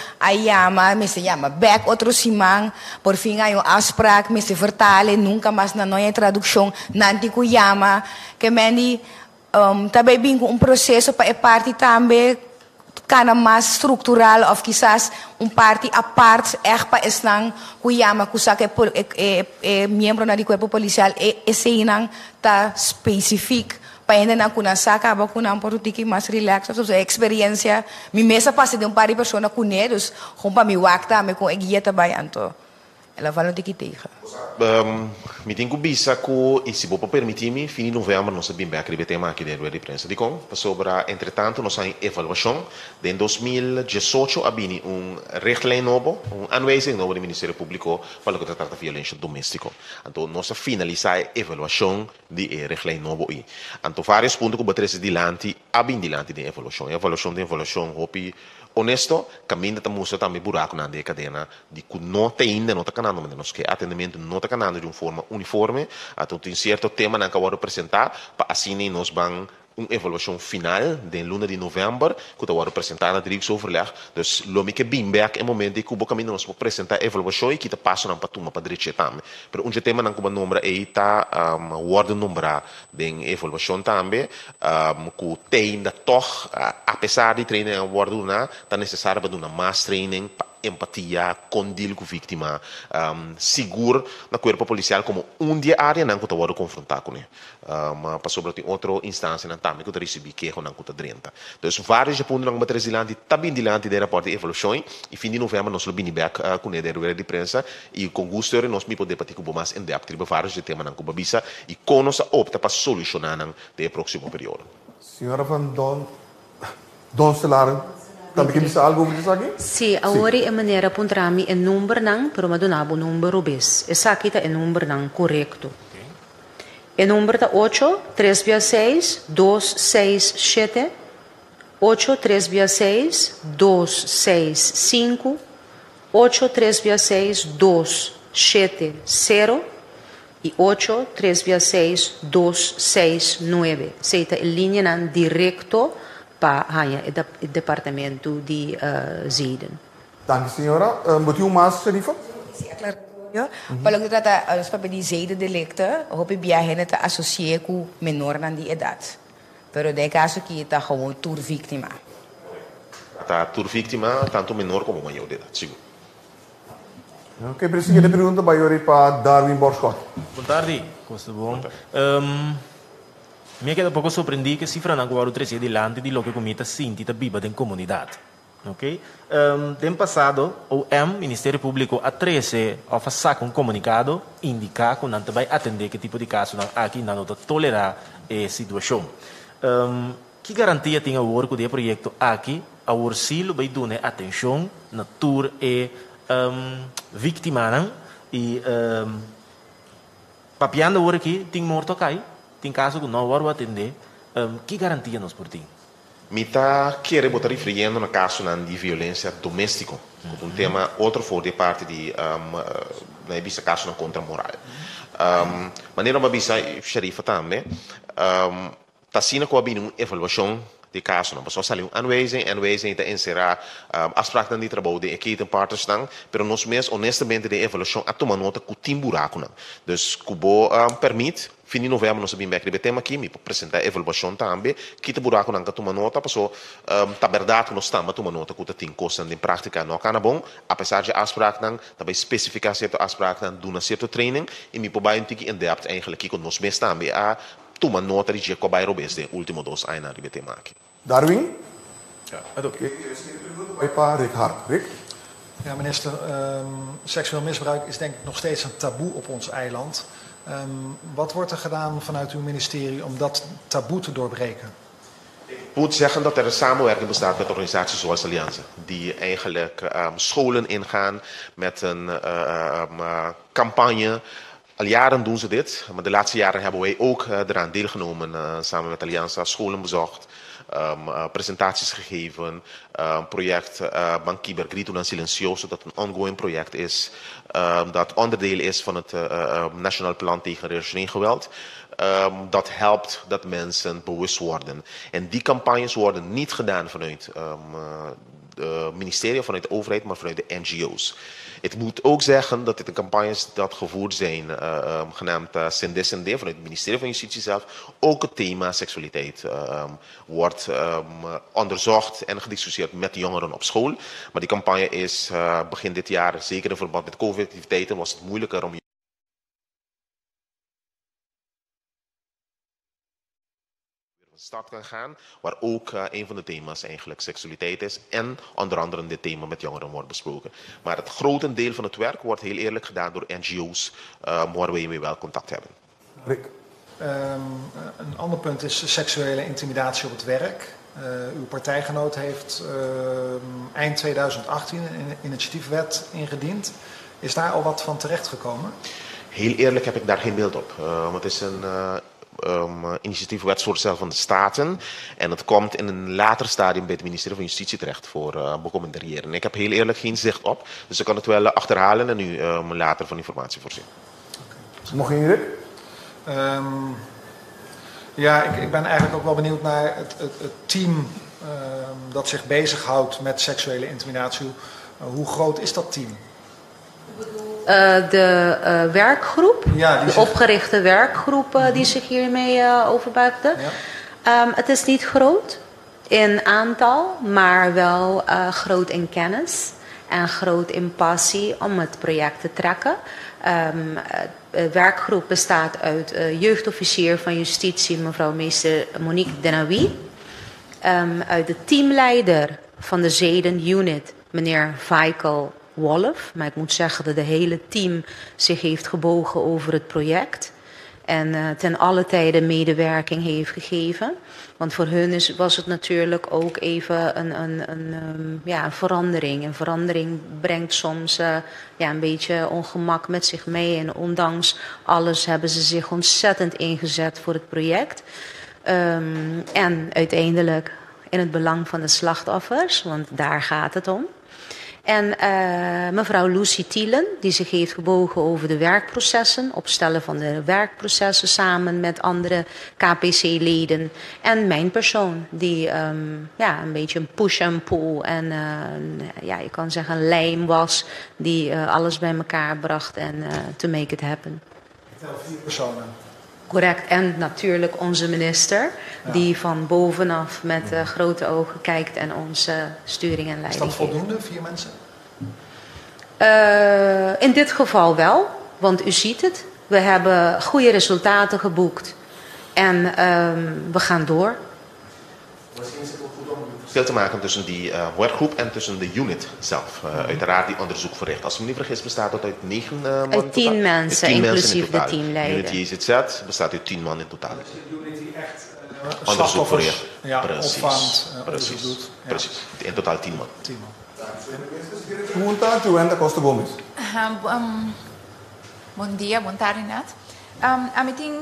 me se chama back outro simang, por fim há afspraak, me se vertale, nunca mais não é tradução, não tem que chama, que me também bem processo para a parte também kana mais estrutural of quizás parte a parte para esnang kuyama kusa que membro na di cuerpo policial esse inang ta specific para ainda não conhecer acaba com não por que mais relax a experiência mi mesa passa de par de pessoa com eles rompa mi wakta me com guia também anto ela vai de que terra me tenho que bisa que e se você permitir-me fim de novembro nós sabemos bem aquele tema aqui dentro da prensa de com sobre entretanto nós temos avaliação de 2018 abini richtlijn novo aanwijzing novo do Ministério Público para o que trata da violência doméstica então nós finalizar a avaliação de richtlijn novo aí então vários pontos que baterse dilante abin dilante de avaliação hopi honesto, caminho da música também buraco na cadena de que não tem ainda não está canando mas que atendimento não está canando de uma forma uniforme então tem certo tema não acabou de apresentar para assim nós vamos uma avaliação final de luna de novembro que está apresentada na direção overleg dus lo que bem back é momento que o caminho nós vamos apresentar a avaliação e que está passando para tomar para direita também pero tema não como nombra aí está word nombrar de avaliação também que tem ainda toch apesar de treinar word na está necessário para dar mais training empatia, condil com a vítima, seguro na corpo policial como dia área não que está confrontar com ele. Mas sobretudo outra instância não também que está receber que não está drenta. Então vários pontos não bater dilante, também dilante da reporte de evolução e fim de novembro nós vamos back com ele da de prensa e com gosto nós me poder partir com mais em depth sobre vários temas não com bisa e com nossa opta para solucionar no próximo período. Senhora Van Don Celaren. Também que bisa algo over isso aqui? Sim, agora é maneira puntrami é número não, pero madonabo número bes. Essa aqui tá é número não correto. É número tá 8 326 267 8 326 265 8 326 270 e 8 326 269. Seita em linha não direto para o departamento de Zeden. Dank u, senhora. Moet u maas, Sherifa? Sim, Ja, kalau kita trata seperti die zedendelicten, hoop ik bij hen te associëren met menor dan die edad. Pero de caso kita gewoon tour víctima. A tour víctima tanto menor como mayor de edad, seguro. Ok, presidente, pergunta para Darwin Borschot. Boa tarde, Costa Bom. Me queda pouco surpreendido que cifra não agora o 13 delante de lo que comita sinti da biba da comunidade. Ok? Tempo passado, o Ministério Público a 13 ofereceu um comunicado indicar que não vai atender que tipo de caso não aqui não tolerar a situação. Que garantia tem o work do projeto aqui a ursilo vai dar atenção na tour e vítima e papiando o aqui tem morto cai tem caso que não vai atender que garantia nos por ti? Mita querer botar referindo no caso de violência doméstica, tema outro for de parte de na bisa caso contra moral. Maneira uma bisa xerifa também, tá sendo com a uma evaluação de caso, não só saiu aanwijzing te inserar afspraken die trabalho de equipe partners staan, pero nós mesmos honestamente de evaluação a tomar nota com tim buraco não. Dus kubo permite fim de novembro nós sabemos que tema aqui me apresentar evaluação também, que te buraco não tomar nota, passou tá verdade nós estamos tomar nota com tem coisa de prática não cana bom, apesar de afspraken também especificar certo afspraken doen certo training e me probeer een tikje in depth eigenlijk que nós mesmos também a tomar nota de que vai robes de último 2 anos de tema aqui. Darwin? Ja, dat ook. Rick Hart. Rick? Ja, minister, seksueel misbruik is denk ik nog steeds een taboe op ons eiland. Wat wordt er gedaan vanuit uw ministerie om dat taboe te doorbreken? Ik moet zeggen dat er een samenwerking bestaat met organisaties zoals Allianz, die eigenlijk scholen ingaan met een campagne. Al jaren doen ze dit, maar de laatste jaren hebben wij ook eraan deelgenomen, samen met Allianz, scholen bezocht, presentaties gegeven, project Bankiber Grito dan Silencioso, dat een ongoing project is, dat onderdeel is van het Nationaal Plan tegen religieus geweld. Dat helpt dat mensen bewust worden. En die campagnes worden niet gedaan vanuit het ministerie, vanuit de overheid, maar vanuit de NGO's. Ik moet ook zeggen dat dit de campagnes dat gevoerd zijn, genaamd CND, vanuit het ministerie van Justitie zelf, ook het thema seksualiteit wordt onderzocht en gediscussieerd met de jongeren op school. Maar die campagne is begin dit jaar, zeker in verband met COVID-activiteiten, was het moeilijker om start kan gaan, waar ook een van de thema's eigenlijk seksualiteit is en onder andere dit thema met jongeren wordt besproken. Maar het grotendeel van het werk wordt heel eerlijk gedaan door NGO's waar wij mee wel contact hebben. Rick? Een ander punt is seksuele intimidatie op het werk. Uw partijgenoot heeft eind 2018 een initiatiefwet ingediend. Is daar al wat van terechtgekomen? Heel eerlijk heb ik daar geen beeld op. Want het is een initiatief wetsvoorstel van de Staten. En het komt in een later stadium bij het ministerie van Justitie terecht voor becommentariëren. Ik heb heel eerlijk geen zicht op. Dus ik kan het wel achterhalen en u later van informatie voorzien. Nog één, Rick? Ja, ik ben eigenlijk ook wel benieuwd naar het team dat zich bezighoudt met seksuele intimidatie. Hoe groot is dat team? De werkgroep, ja, de opgerichte werkgroep die zich hiermee overbuigde. Ja. Het is niet groot in aantal, maar wel groot in kennis en groot in passie om het project te trekken. De werkgroep bestaat uit jeugdofficier van Justitie, mevrouw meester Monique Denawi. Uit de teamleider van de Zedenunit, meneer Vaikel Wolf. Maar ik moet zeggen dat de hele team zich heeft gebogen over het project. En ten alle tijde medewerking heeft gegeven. Want voor hun was het natuurlijk ook even een verandering. Een verandering brengt soms een beetje ongemak met zich mee. En ondanks alles hebben ze zich ontzettend ingezet voor het project. En uiteindelijk in het belang van de slachtoffers. Want daar gaat het om. En mevrouw Lucy Thielen, die zich heeft gebogen over de werkprocessen, opstellen van de werkprocessen samen met andere KPC-leden. En mijn persoon, die een beetje een push and pull en je kan zeggen een lijm was, die alles bij elkaar bracht en to make it happen. 4 personen. Correct. En natuurlijk onze minister, die van bovenaf met grote ogen kijkt en ons sturing en leiding geeft. Is dat voldoende, 4 mensen? In dit geval wel, want u ziet het. We hebben goede resultaten geboekt en we gaan door. Verschil te maken tussen die werkgroep en tussen de unit zelf. Uiteraard die onderzoek verricht. Als ik me niet vergis bestaat dat uit 9 man. Uit 10 mensen, inclusief de teamleider. Unity JZZ bestaat uit 10 man in totaal. Dus de unit die echt onderzoek verricht. opvangt, onderzoek doet. Precies. In totaal 10 man. 10 man. Pergunta, Joenda Costa Gomes. Bom dia, boa tarde, Renato. A mim tem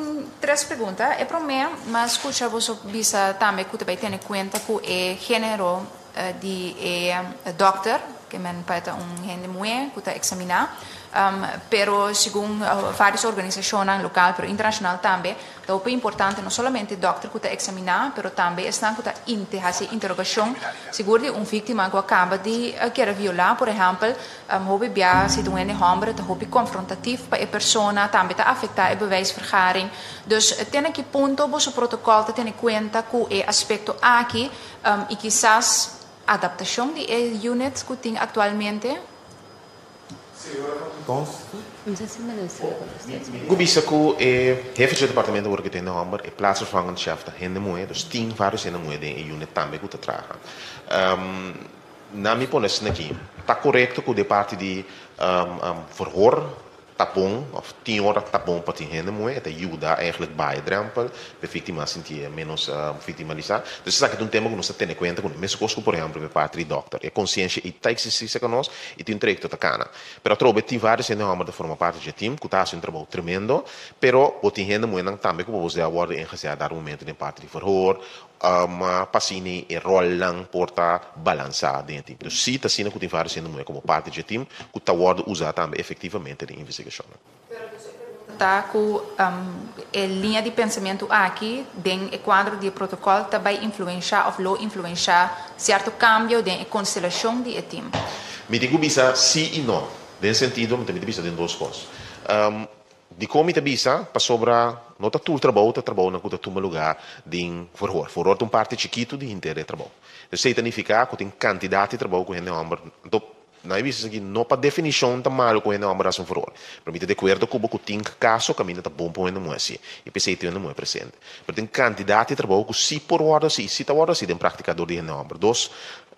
3 perguntas. É para mim, mas escuta você bisa também que também tem conta que é gênero de doctor que men para gente mulher que está examinar. Pero segundo várias organizações local, pero internacional também, é importante não somente doctor que está examinar, pero também estão que está interrogação, seguro de vítima que acaba de querer violar, por exemplo, houve bia se doen in hombre, dat houve confrontatief para a persona, também está afetar a bewijsvergaring. Dus tem que ponto o protocolo tem em conta que é aspecto aqui e quizás adaptação de unit que tem atualmente. Gubisa ku heeft het departement waar ik in de Hammer en plaatsvervangend chef dat hende moe, dus 10 varios hende moe de unit tambe ku te traga. Na mi pones naki, ta correcto ku de parte di verhoor tapong of 10 horas tapong pati hende moe, het ajuda eigenlijk bij drempel, de víctima sentir menos victimalizar. Dus isso aqui é tema que nós temos em conta com mesmo coisa por exemplo, de parte do doctor, é consciência e tá exercício que nós e tem treino da cana. Pero trobe tem vários em Hammer de forma parte do time, que tá fazendo um trabalho tremendo, pero o tem hende moe não também que você agora em reserva dar momento de parte de verhoor, passini e rolang porta balançar dentro. Dus zie dat zien que tem vários hende moe como parte do time, que tá word usar também efetivamente de investigação. Tá com a linha de pensamento aqui, tem o quadro de protocolo também influenciar ou não influenciar certo cambio de constelação de time. Me digo bisa sim e não. Nesse sentido, me bisa tem 2 coisas. De como te bisa para sobra não tá tudo trabalho na cuta toma lugar de verhoor. Verhoor tem parte chiquito de inteiro trabalho. Dus significa que tem quantidade de trabalho com gente homem. Na vista aqui não para definição tá mal com gente homem assim verhoor. Para mim de acordo com o tem caso caminho tá bom para gente moe assim. E pensei tem moe presente. Mas tem quantidade de trabalho que se por hora se tá hora se tem praticador de gente homem. Dos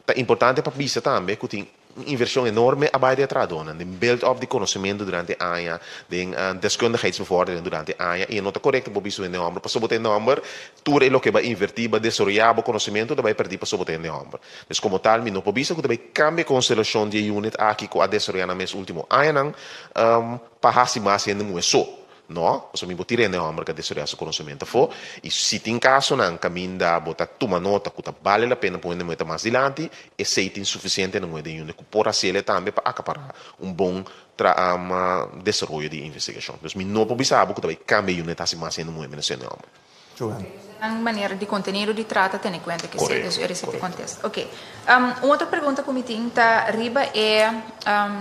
tá importante para bisa também que tem inversão enorme abaixo de tradona, de build-up de conhecimento durante a ano, de deskundigheidsbevordering durante a ano, e não está correto para isso em nombre, para sobotar em nombre, tudo é o que vai invertir, vai desarrollar o conhecimento, vai perder para sobotar em nombre. Então, como tal, não pode isso que vai cambiar a constelação de unit aqui que a desarrollar no mês último ano, para assim mais ainda muito só. No, so mi botire ne hombre que desarrolla su conocimiento fo e se tem caso nan caminho da bota toma nota que vale a pena pôr muito mais adiante e se tem suficiente no meio de unit que por assim também para acaparar bom desenvolvimento de investigação. Então, mi não pode saber que também cambia unit assim mais ainda muito menos no hombre. A maneira de conteúdo de trata tem em conta que se receita contexto. Ok. Outra pergunta que me tem tá riba é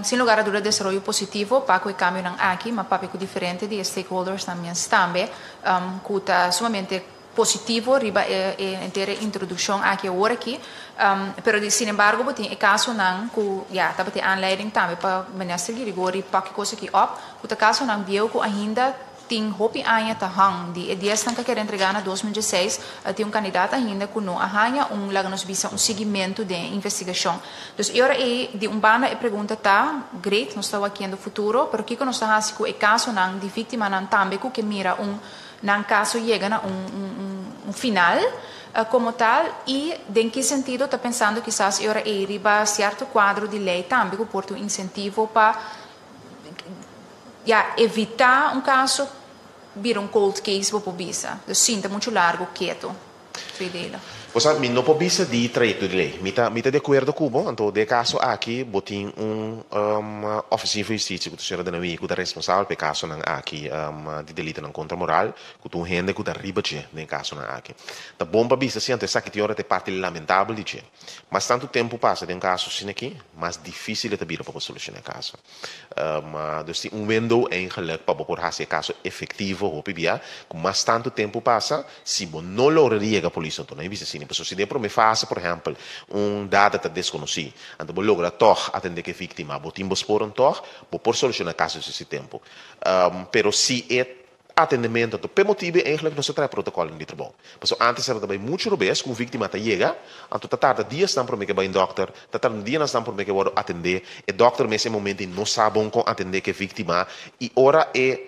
sem lugar a dúvida desenvolvimento positivo para que o cambio não aqui, mas para que diferente de stakeholders também que tá sumamente positivo riba inteira introdução aqui agora aqui. Pero sin embargo, tem o caso não que já tá tem aanleiding também para minister de rigor e para que coisa aqui op, que o caso não viu que ainda tem hopi aia ta hang di dias que quer entregar na 2016 tem candidato ainda que não arranha nos visa seguimento de investigação. Dus agora de banda e pergunta tá great nós estamos aqui no futuro, pero que nós estamos com o caso não de vítima não também que mira não caso chega na final como tal e em que sentido está pensando quizás agora riba certo quadro de lei também que porta incentivo para evitar caso vir cold case para a polícia. Dus sim, está muito largo, quieto. Cosa mi no può bisa di trajecto di lei. Mita de acuerdo cubo, anto de caso aqui botin oficina de justiça que tu será de navi, que tu responsável pe caso nang aqui de delito nang contra moral, que tu rende que tu arriba je de caso nang aqui. Ta bom pa bisa siante sa que ti ora te parte lamentável de je. Mas tanto tempo passa de um caso assim aqui, mais difícil é te vir para solucionar caso. Dus die window eigenlijk para por hacer caso efetivo ou pibia, com mais tanto tempo passa, se bo não lograria a polícia então não bisa assim. Se de me faz, por exemplo, data tá desconhecido, então vou lograr toch atender que vítima, vou timbo spor toch, vou por solucionar casos esse tempo. Pero se é atendimento, por motivo eigenlijk não se traz protocolo de trabalho. Porque antes era também muito robês, com vítima tá chega, então tá tarde dias estão por me que vai em doctor, tá tarde dias estão por me que vou atender, e doctor nesse momento não sabe como atender que vítima, e ora é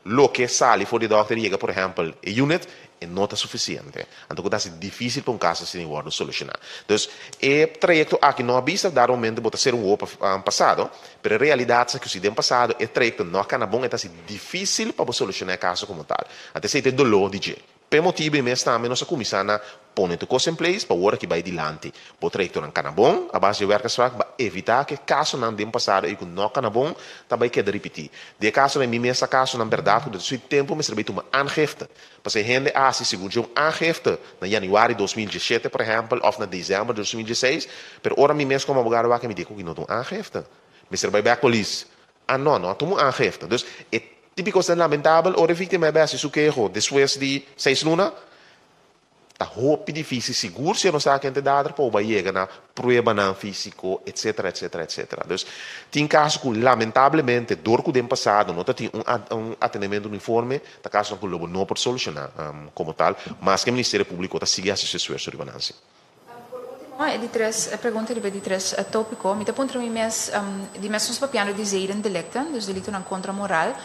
lo que sale for de doctor chega, por exemplo, e unit e não está suficiente. Então, é difícil para um caso assim de solucionar. Então, o trajecto aqui não avisa dar um momento de ser outro passado, mas a realidade é que se tem passado, o trajecto não é bom, é difícil para solucionar o caso como tal. Até se tem dolor de jeito. Per motivo mesmo também nós começamos a pôr coisas em place para o hora que vai adiante. O trajecto não é bom, a base de werk para evitar que caso não tem passado e que não é bom, também quer repetir. De caso em mim mesmo caso na verdade, do seu tempo me serve uma aangifte. Porque a gente se segundo um aangifte na januário de 2017, por exemplo, ou na dezembro de 2016, pero ora mim mesmo como abogado vai que me diga que não tem aangifte. Me serve back police. Não tem aangifte. Dus típico é lamentável, ora vítima é bem se queijo depois de 6 lunas, tá roupa difícil, seguro se não sabe quem te dá, para vai chegar na prova não físico, etc. Então, tem casos que lamentavelmente dor que tem passado, não tem atendimento uniforme, tá caso que o não pode solucionar como tal, mas que o Ministério Público está seguindo esse esforço de balança. Die pergunta de três tópico, me aponta mim mes de mesmos papiano de zeiden delicten, dus delito na contra moral,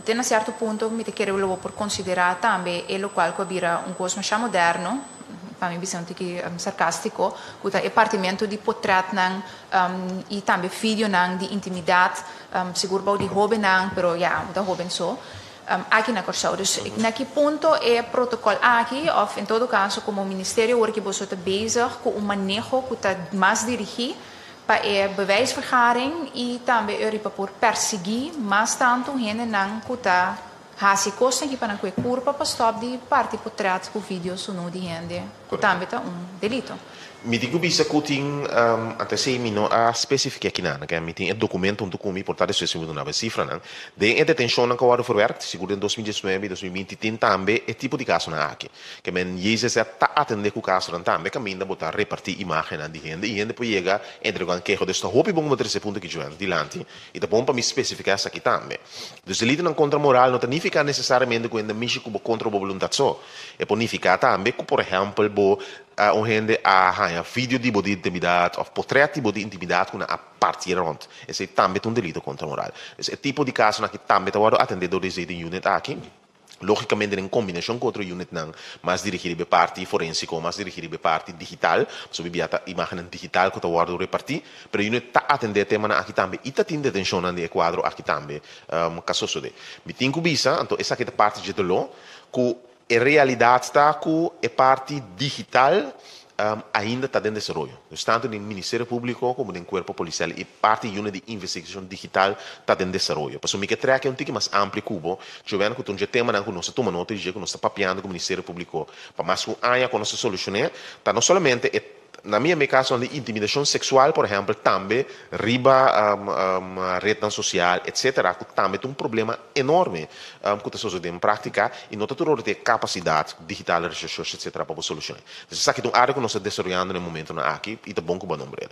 tem a certo ponto me te quero logo por considerar também é o qual vira coisa mais moderno, para mim bisogna que sarcastico, que é partimento de portrait nang e também vídeo nang de intimidade, seguro bau de jovem nang, pero ja, da jovem so. Aqui na Corsão. Dus na que ponto é o protocolo aqui, ou em todo caso, como o Ministério hoje que você está bezig com o manejo que está mais dirigido para a bewijsvergaring e também para por perseguir mais tanto gente não que está hasi costa que para que curva para stop de parte por trás com vídeos no de gente que também está delito. Mi dico bisa kuting até sei mino a specifica aqui na que mi tem documento onde comi portare se segundo na cifra não de detenção na quadro for werk seguro em 2019 2020 tem também é tipo de caso na aqui que men Jesus está atender com caso não também caminha botar repartir imagem de gente e gente pode chegar entre com queijo desta hope bom botar esse ponto que joan dilante e tá bom para me especificar essa aqui também dus delito na contra moral não significa necessariamente quando mishi como contra a vontade só é bonificar também por exemplo bo gente a vídeo de intimidade ou portrait de intimidade com a partir rond. Esse é também um delito contra a moral. Esse tipo de caso que também está atendido de unit aqui. Logicamente em combinação com outro unit não, mas dirigido para parte forensico, mas dirigido para parte digital, so bibiata imagem digital que está guardado repartir, pero unit está atendendo tema aqui também e está tendo detenção no quadro aqui também, caso de. Me tem que bisa, então essa aqui é parte de lo que a realidade está com a parte digital ainda está em desenvolvimento. Tanto no Ministério Público como no Corpo Policial e parte unidade de investigação digital está em desenvolvimento. Por isso, que traga um pouco mais amplo cubo, jovem que tem um tema que nós tomamos nota de que nós estamos papiando com o Ministério Público, para mais que aya que nós solucionar, está não somente na minha caso de intimidação sexual, por exemplo, também riba rede social, etc., que também tem um problema enorme que as pessoas devem praticar e não tem capacidade digital, research, etc., para solucionar. Então, isso aqui é uma área que nós estamos desenvolvendo no momento aqui e é bom que o nome dele.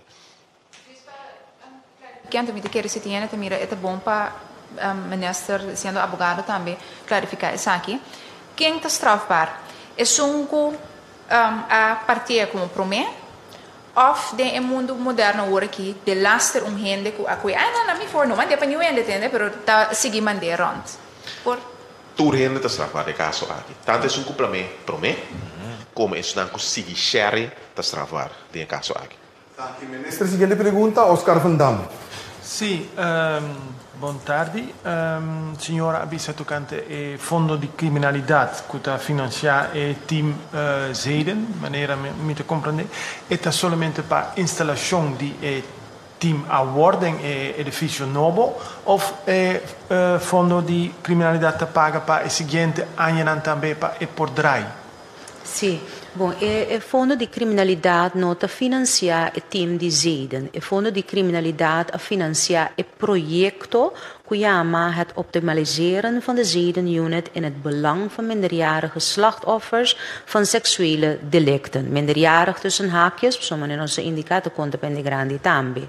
Que também te quero citar, também é bom para o ministro, sendo advogado também, clarificar isso aqui. Quem está strafbaar? É a partir como promete? Of de mundo moderno hoor aqui de laster gente que a não me for não mas depois não entende pero tá seguir mandar rond por tu gente tá strafbar de caso aqui tanto é complemento promete como é não conseguir share tá strafbar de caso aqui. Ministro, siguiente pergunta, Oscar Van Dam. Sì, buon tardi. Signora Abissa toccante il fondo di criminalità che financia il team Zeden, maniera mi te comprende, è solamente per installazione di team awarding edificio nuovo o fondo di criminalità paga per il seguente anno também per por drai? Sì, bom, il fondo di criminalità nota financia il team di Zeden. Il fondo di criminalità financia il proyecto que chama het optimaliseren van de Zeden-unit in het belang van minderjarige slachtoffers van seksuele delicten. Minderjarig tussen haakjes, zoals in onze indicator conta per grandi tambi.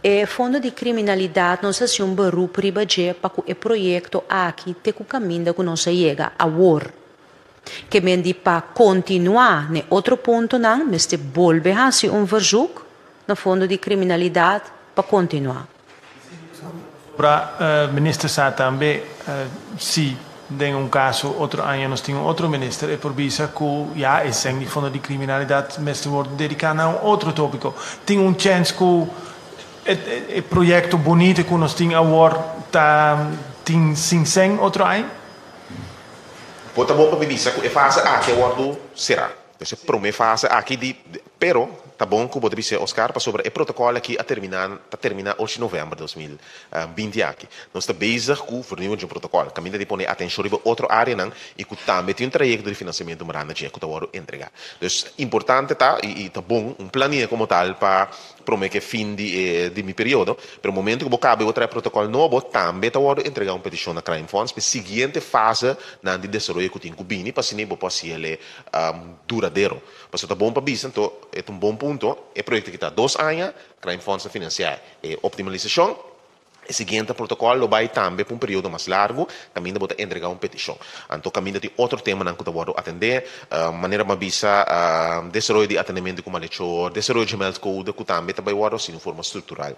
E fondo di criminalità non sa se un beroep ribaje pa ku e proyecto aqui te ku caminda ku non sa llega a war. Que men die pa continuar ne outro ponto não, mas te volve a se verzoek no fondo di criminalità pa continuar. Para minister sa também se tem caso outro ano nós temos outro minister e por visa que ja é sem die fondo di criminalità mas te wordt dedicado a outro tópico. Tem chance que o projeto bonito que nós temos agora tem sem outro ano? Pota bom para visa que a fase aqui agora será. Essa promessa fase aqui de pero tá bom que pode dizer Oscar para sobre o protocolo que termina hoje em novembro de 2020 aqui. Nós está bezig com o vernieuwing de protocolo. Caminha de pôr atenção sobre outra área não e que também tem trajecto de financiamento marana que está agora entregar. Então importante tá e tá bom planinho como tal para prometer que fim de meu período. Pero momento que cabe outro protocolo novo também tá agora entregar uma petição na Crime Funds para seguinte fase na de desenvolvimento que tem com bini para se nem pode ser ele duradouro. Mas tá bom para bisa então é bom ponto, o projeto que está 2 anos, Crime Funds a financiar e optimalização. O seguinte protocolo vai também para um período mais largo, caminho de entregar uma petição. Então, caminho de outro tema que eu atender, maneira mais bisa, desenvolvimento de atendimento com malhechor, desenvolvimento de health code, que também vai agora de forma estrutural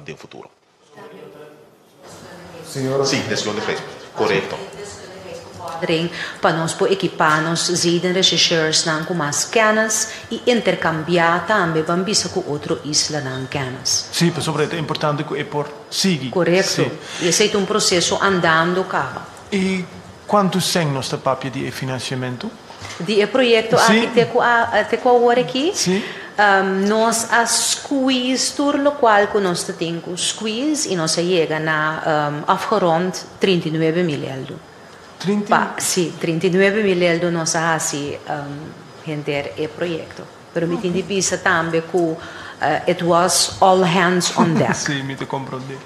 no futuro. Senhora? Sim, decisão de Facebook, correto. Para nós equipar nos Zeden researchers com mais kennis e intercambiar também para bisa com outro isla não kennis. Sim, mas sobretudo é importante que é por seguir. Correto. E esse é um processo andando cá. E quanto sem nosso papel de financiamento? De projeto aqui com agora aqui. Sim. Nós a squeeze tour local que nós temos squeeze e nós chega na afgerond 39 miljoen. Sì, 39 miljoen nós assim render o projeto. Pero me tem de vista também que it was all hands on deck. Sim, me te compreendo.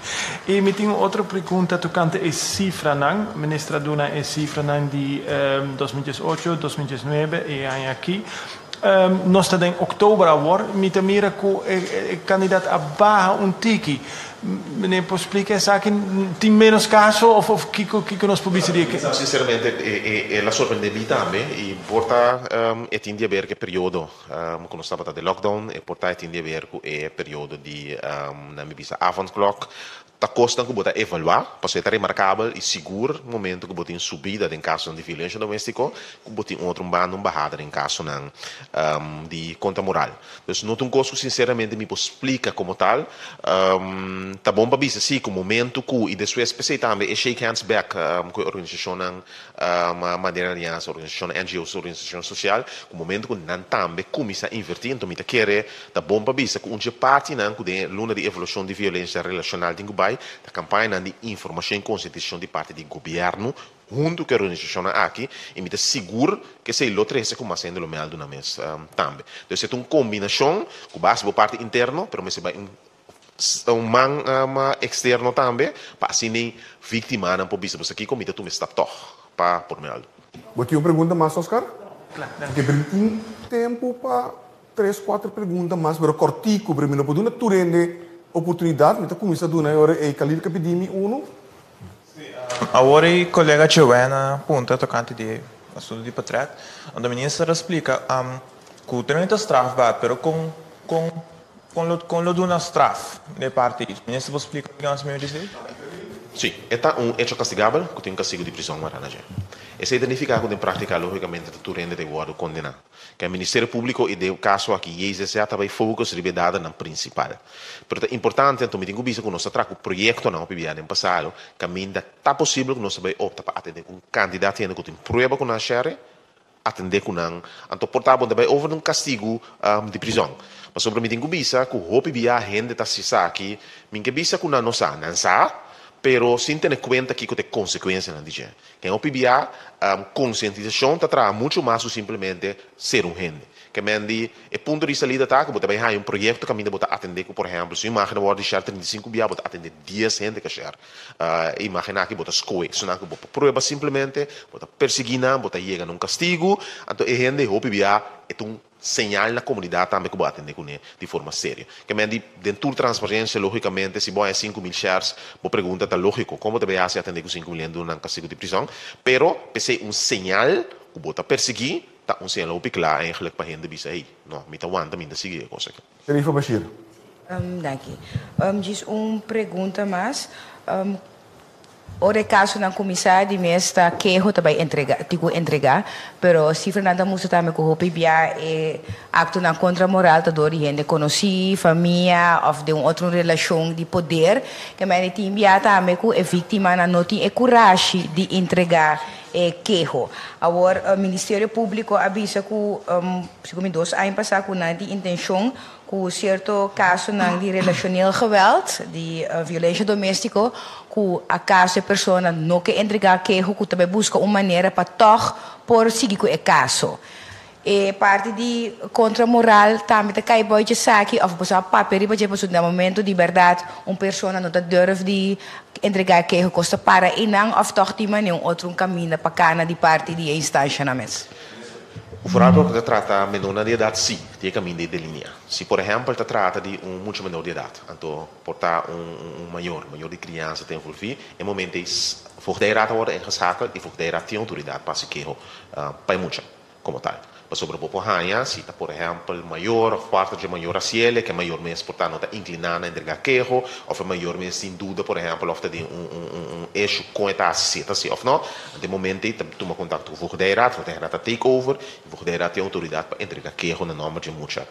E me tem outra pergunta tocante a cifra não, ministra Duna a cifra não de 2018, 2019 e aqui. Nós estamos em outubro agora, me temira que o candidato a barra tiki. Meneer, pode explicar se tem menos caso ou que nós podemos dizer que? Sinceramente, é surpreendente também e porta tem a ver com o período quando estava de lockdown e porta tem a ver com o período de na minha vista avondklok. Tá costa que botar evaluar, para ser remarcável e seguro momento que botar subida em caso de violência doméstica, que botar outro bajada em caso de conta moral. Então, não tem coisa sinceramente me explica como tal. Tá bom para dizer sim, que o momento que e depois pensei também é shake hands back com a organização maneira aliança, organização NGOs, organização social, o momento que não também começa a invertir, então me quer tá bom para dizer que uma parte não que de luna de evolução de violência relacional em Dubai da campanha de informação e conscientização de parte do governo junto com a organização aqui e me seguro que se lo trece como sendo o melhor na mês também. Então é uma combinação com base da parte interna, mas se vai man externo também para assim nem vítima não pode ser aqui como tu me está toch para por melhor. Vou ter uma pergunta mais, Oscar? Claro. Que tem tempo para 3, 4 perguntas mais, mas cortico para mim não pode uma turende oportunidade, então começa a dar agora é Khalil que pedimos Agora o colega Giovanna punta tocante de assunto de patrat, onde a ministra explica que o termino straf vai, pero com lo de uma straf de parte. A ministra explica o que nós me dizer? Sim, é um hecho castigável que tem um castigo de prisão marana. Essa identifica com a prática, logicamente, tu rende de guarda condenar. Que o Ministério Público, e o caso aqui, e esse também focus liberdade na principal. Pero é importante, então, me tenho visto que nós trago o projeto na OPBA no passado, que ainda está possível que nós também opta para atender um candidato que tem prova com a xere, atender com um, então, portanto, também houve um castigo de prisão. Mas sobre me tenho visto que o OPBA rende está se aqui, me tenho visto que não sabe, pero sin tener cuenta que tem consequências na DJ. Que a OPBA, conscientização está muito mais do simplesmente ser um rende. Que mendi, o ponto de vista ali da taca, também há um projeto que ainda bota atender, por exemplo, se imagina o de 35 bia, bota atender 10 gente que share. Imagina que bota escolhe, se não que bota prova simplesmente, bota perseguir, bota chega num castigo, então a gente OPBA é um señal na comunidade também que vai atender com ele de forma séria. Que me dentro da transparência, logicamente, se vai a 5.000 shares, vou perguntar, tá lógico, como deve se atender com 5.000 num castigo de prisão, pero, pese um señal, que bota perseguir, tá um señal ook claro, eigenlijk, para a gente dizer, hey, não, me tá aguanta, me tá seguir, coisa. Sherifa Bashir. Danke. Diz pergunta mais. O caso na comissária de mesta que eu também entregar, pero se Fernanda Musa também com o PBA é acto na contra moral da dor gente conheci família ou de outra relação de poder que me enviar também com a vítima na não tem coragem de entregar queijo. Agora o Ministério Público avisa que segundo 2 anos passado com a intenção com certo caso de relacional geweld, de violência doméstica, que a caso a pessoa não quer entregar queijo, que também busca uma maneira para toch por seguir com o caso. E parte de contra moral também cai boy de saque, ou você papel para tipo no momento de verdade, uma pessoa não deve de entregar queijo costa para e não of toch de maneira outro caminho para cana de parte de instância na mesa. O forado que trata menor de idade, sim, tem caminho de linha. Se, por exemplo, trata de muito menor de idade, então, portar maior de criança tem envolvido, em momento voortdurend worden ingeschakeld, die voortdurend die autoridade para se queijo, para muito, como tal. Mas sobre o popohanha, se está, por exemplo, maior, ou quarto de maior raciele, que é maior mesmo, portanto, está inclinado a entregar queijo, ou é maior mesmo, sem dúvida, por exemplo, ou tem eixo com a aceita, se ou não, de momento, toma contato com o voortdurend está take over, e voortdurend tem autoridade para entregar queijo na nome de muito,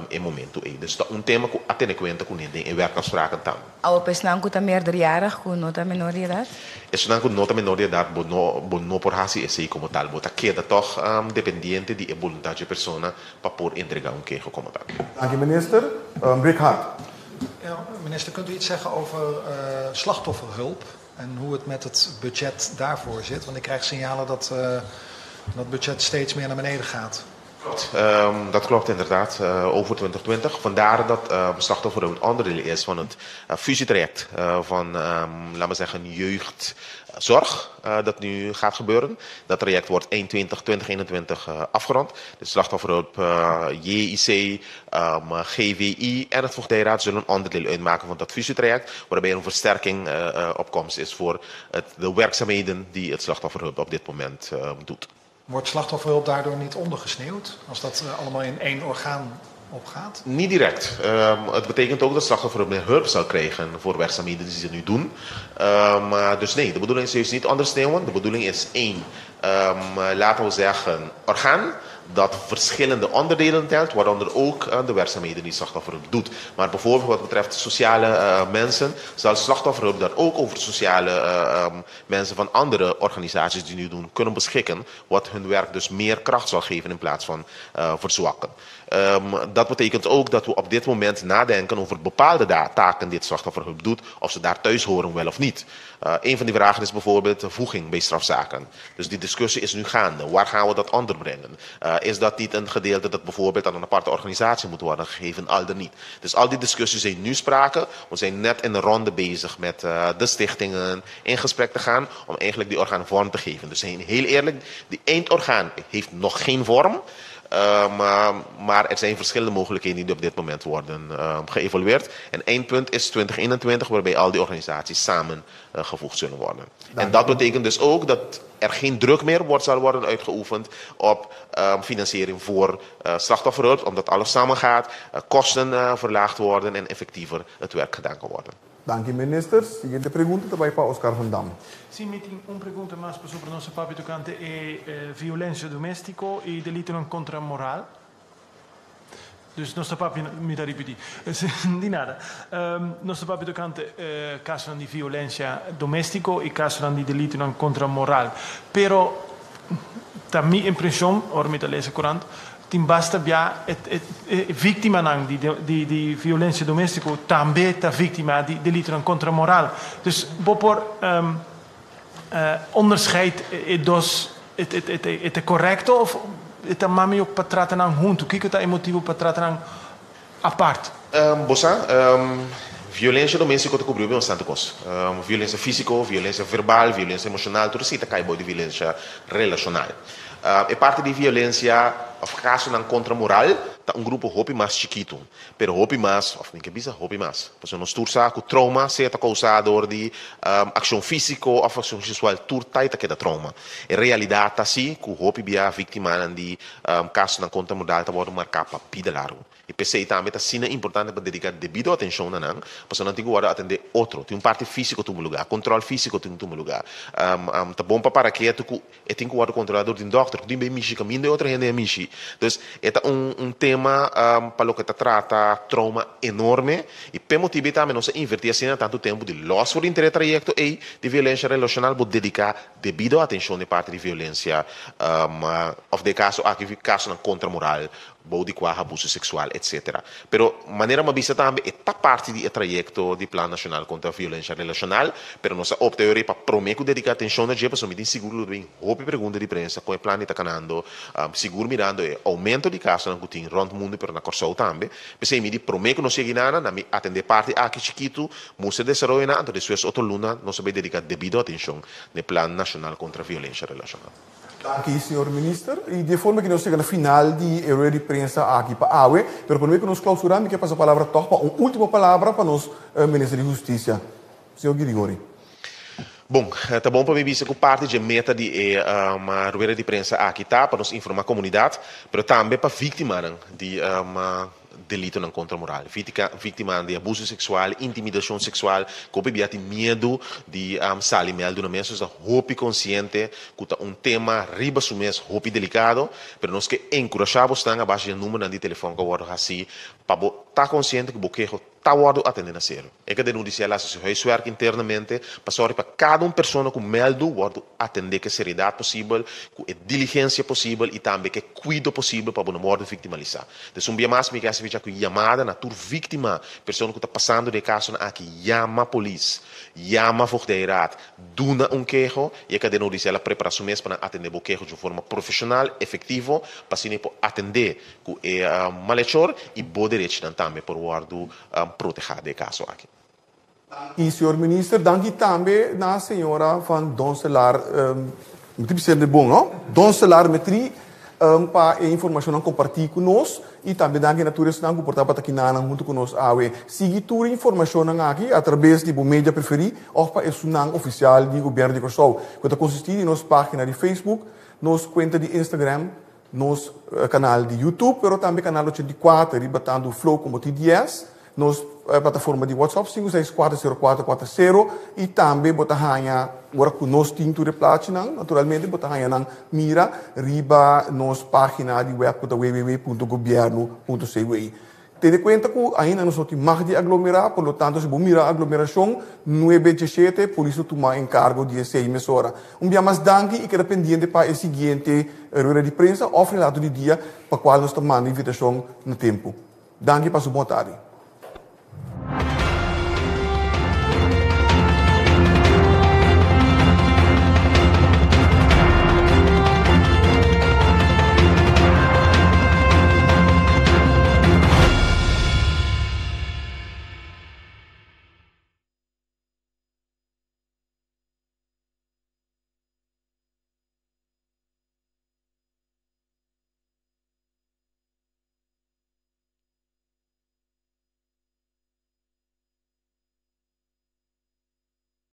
em momento. Dus dat is tema que até conta com ele em werkafspraken também. Ao pessoal que está meerderjarig, com nota menor de idade? Isso não com nota menor de idade, não por raça esse como tal, bota queda toch dependente de vontade da pessoa para poder entregar queijo como tal. Dank u minister. Rick Hart. Ja, minister, kunt u iets zeggen over slachtofferhulp en hoe het met het budget daarvoor zit? Want ik krijg signalen dat dat budget steeds meer naar beneden gaat. Dat klopt inderdaad, over 2020. Vandaar dat slachtofferhulp een onderdeel is van het fusietraject van, laten we zeggen, jeugdzorg dat nu gaat gebeuren. Dat traject wordt eind 2021 afgerond. De slachtofferhulp, JIC, GVI en het Voogdijraad zullen een onderdeel uitmaken van dat fusietraject, waarbij een versterking op komst is voor de werkzaamheden die het slachtofferhulp op dit moment doet. Wordt slachtofferhulp daardoor niet ondergesneeuwd als dat allemaal in één orgaan opgaat? Niet direct. Het betekent ook dat slachtofferhulp meer hulp zal krijgen voor werkzaamheden die ze nu doen. Dus nee, de bedoeling is juist niet ondersneeuwen. De bedoeling is één, laten we zeggen, orgaan dat verschillende onderdelen telt, waaronder ook de werkzaamheden die slachtofferhulp doet. Maar bijvoorbeeld wat betreft sociale mensen, zal slachtofferhulp dan ook over sociale mensen van andere organisaties die nu doen kunnen beschikken, wat hun werk dus meer kracht zal geven in plaats van verzwakken. Dat betekent ook dat we op dit moment nadenken over bepaalde taken die het slachtofferhulp doet, of ze daar thuis horen wel of niet. Een van die vragen is bijvoorbeeld de voeging bij strafzaken. Dus die discussie is nu gaande. Waar gaan we dat onderbrengen? Is dat niet een gedeelte dat bijvoorbeeld aan een aparte organisatie moet worden gegeven, al dan niet? Dus al die discussies zijn nu sprake. We zijn net in de ronde bezig met de stichtingen in gesprek te gaan om eigenlijk die orgaan vorm te geven. Dus heel eerlijk, die eindorgaan heeft nog geen vorm. Maar er zijn verschillende mogelijkheden die op dit moment worden geëvalueerd. En eindpunt is 2021, waarbij al die organisaties samen gevoegd zullen worden. En dat betekent dus ook dat er geen druk meer zal worden uitgeoefend op financiering voor slachtofferhulp, omdat alles samengaat, kosten verlaagd worden en effectiever het werk gedaan kan worden. Dank u, minister. Siguiente pregunta também para Oscar Van Dam. Sim, meeting pergunta mais sobre nosso papel tocante violência doméstica e delito contra moral. Dus nosso papel me dá repetir. De nada. Nosso papel tocante caso de violência doméstica e caso de delito contra moral. Pero da minha impressão, ora me da lezen Courant, tim basta bia vítima di violência doméstica também tá vítima de delito contra moral. Dus bopor onderscheid het correcto of het mami ook patratan ang junto kiko ta emotivo patratan ang apart. Bossa, violência doméstica te cobriu bastante coisa. Violência física, violência verbal, violência emocional, tudo isso tá cai de violência relacional. É parte de violência of caso ng contra moral tá grupo hopi mais chiquito, pero hopi mais of nem que bisa hopi mais. Porque nós tursa com trauma se tá causado de ação física ou ação sexual turta e tá que da trauma. Em realidade tá assim que hopi bia vítima de caso ng contra moral tá pode marcar para vida largo. E pensei também tá sina importante para dedicar devido atenção na nang, porque não tem que atender outro, tem parte físico tem lugar, controle físico tem lugar. Tá bom para que tem que controlador de doctor, tem bem michi caminho de outra gente é michi. Então, é tema para o que trata trauma enorme e por motivo também não se invertir assim tanto tempo de loss for interesse trajecto e de violência relacional vou dedicar devido atenção de parte de violência of de caso aqui caso na contra moral de abuso sexual, etc. Pero maneira uma vista também é parte do trajecto de Plano Nacional contra a Violência Relacional, pero nós optamos para prometer dedicar atenção na gente, para seguro bem, houve pergunta de imprensa, com o plano está canando, seguro mirando o aumento de casos que tem rond mundo, pero na Corsol também, pensei me de prometer não seguir nada, na atender parte aqui chiquito, música de desenvolvimento, então depois outra luna, nós vai dedicar devido atenção no Plano Nacional contra a Violência Relacional. Aqui, senhor ministro, e de forma que nós chegamos no final de rueda de prensa aqui para a AUE, mas primeiro que nós clausuramos, que passa a palavra para uma última palavra para nós, ministro de Justiça, senhor Grigori. Bom, tá bom para mim ver que parte de meta de uma rueda de prensa aqui tá para nos informar a comunidade, mas também para vítimas de delito ng contra moral. Vítima de abuso sexual, intimidação sexual, que tem medo de sair mal de uma mesa, hopi consciente, que é tema riba su mês, hopi delicado, mas nós que encorajamos a base de número de telefone que eu assim, para estar consciente que o queijo está atendendo a sério. É que denunciar as huiswerk internamente, para cada pessoa que meldo, atender com seriedade possível, com diligência possível e também com cuidado possível para não morrer victimalizar. Então, dia mais me quer saber que chamada na tua vítima, pessoa que está passando de caso aqui, chama a polícia, chama a Vochteirat, duna queijo e é que denunciar a preparação mesmo para atender o queijo de forma profissional, efetiva, para assim atender com o malhechor e bom direito também por guardo proteger de caso aqui. E, senhor ministro, dank também na senhora van Doncelar, muito bem, bom, não? Doncelar Metri, para a informação não compartilhar conosco e também dank na tourista não comportar para aqui na junto conosco awe. Siga toda a informação aqui através de mídia preferir ou para o sunang oficial do governo de Corsol. Quanto consistir em nossa página de Facebook, nossa conta de Instagram, nosso canal de YouTube, pero também canal 84, ribatando Flow como TDS. Nos plataforma de WhatsApp 5640440 e também botahanha agora com nós tinto de platina naturalmente botahanha nang mira riba nos página de web www.governo.cwi. Tendo em conta que ainda nós temos mais de aglomerar, por lo tanto se bom mira aglomeração 9-17, por isso tomar encargo de 6 meses. Dia mais danke e que dependente para a seguinte rueda de prensa ou relato de dia para qual nós tomamos invitação no tempo. Danke para sua boa tarde.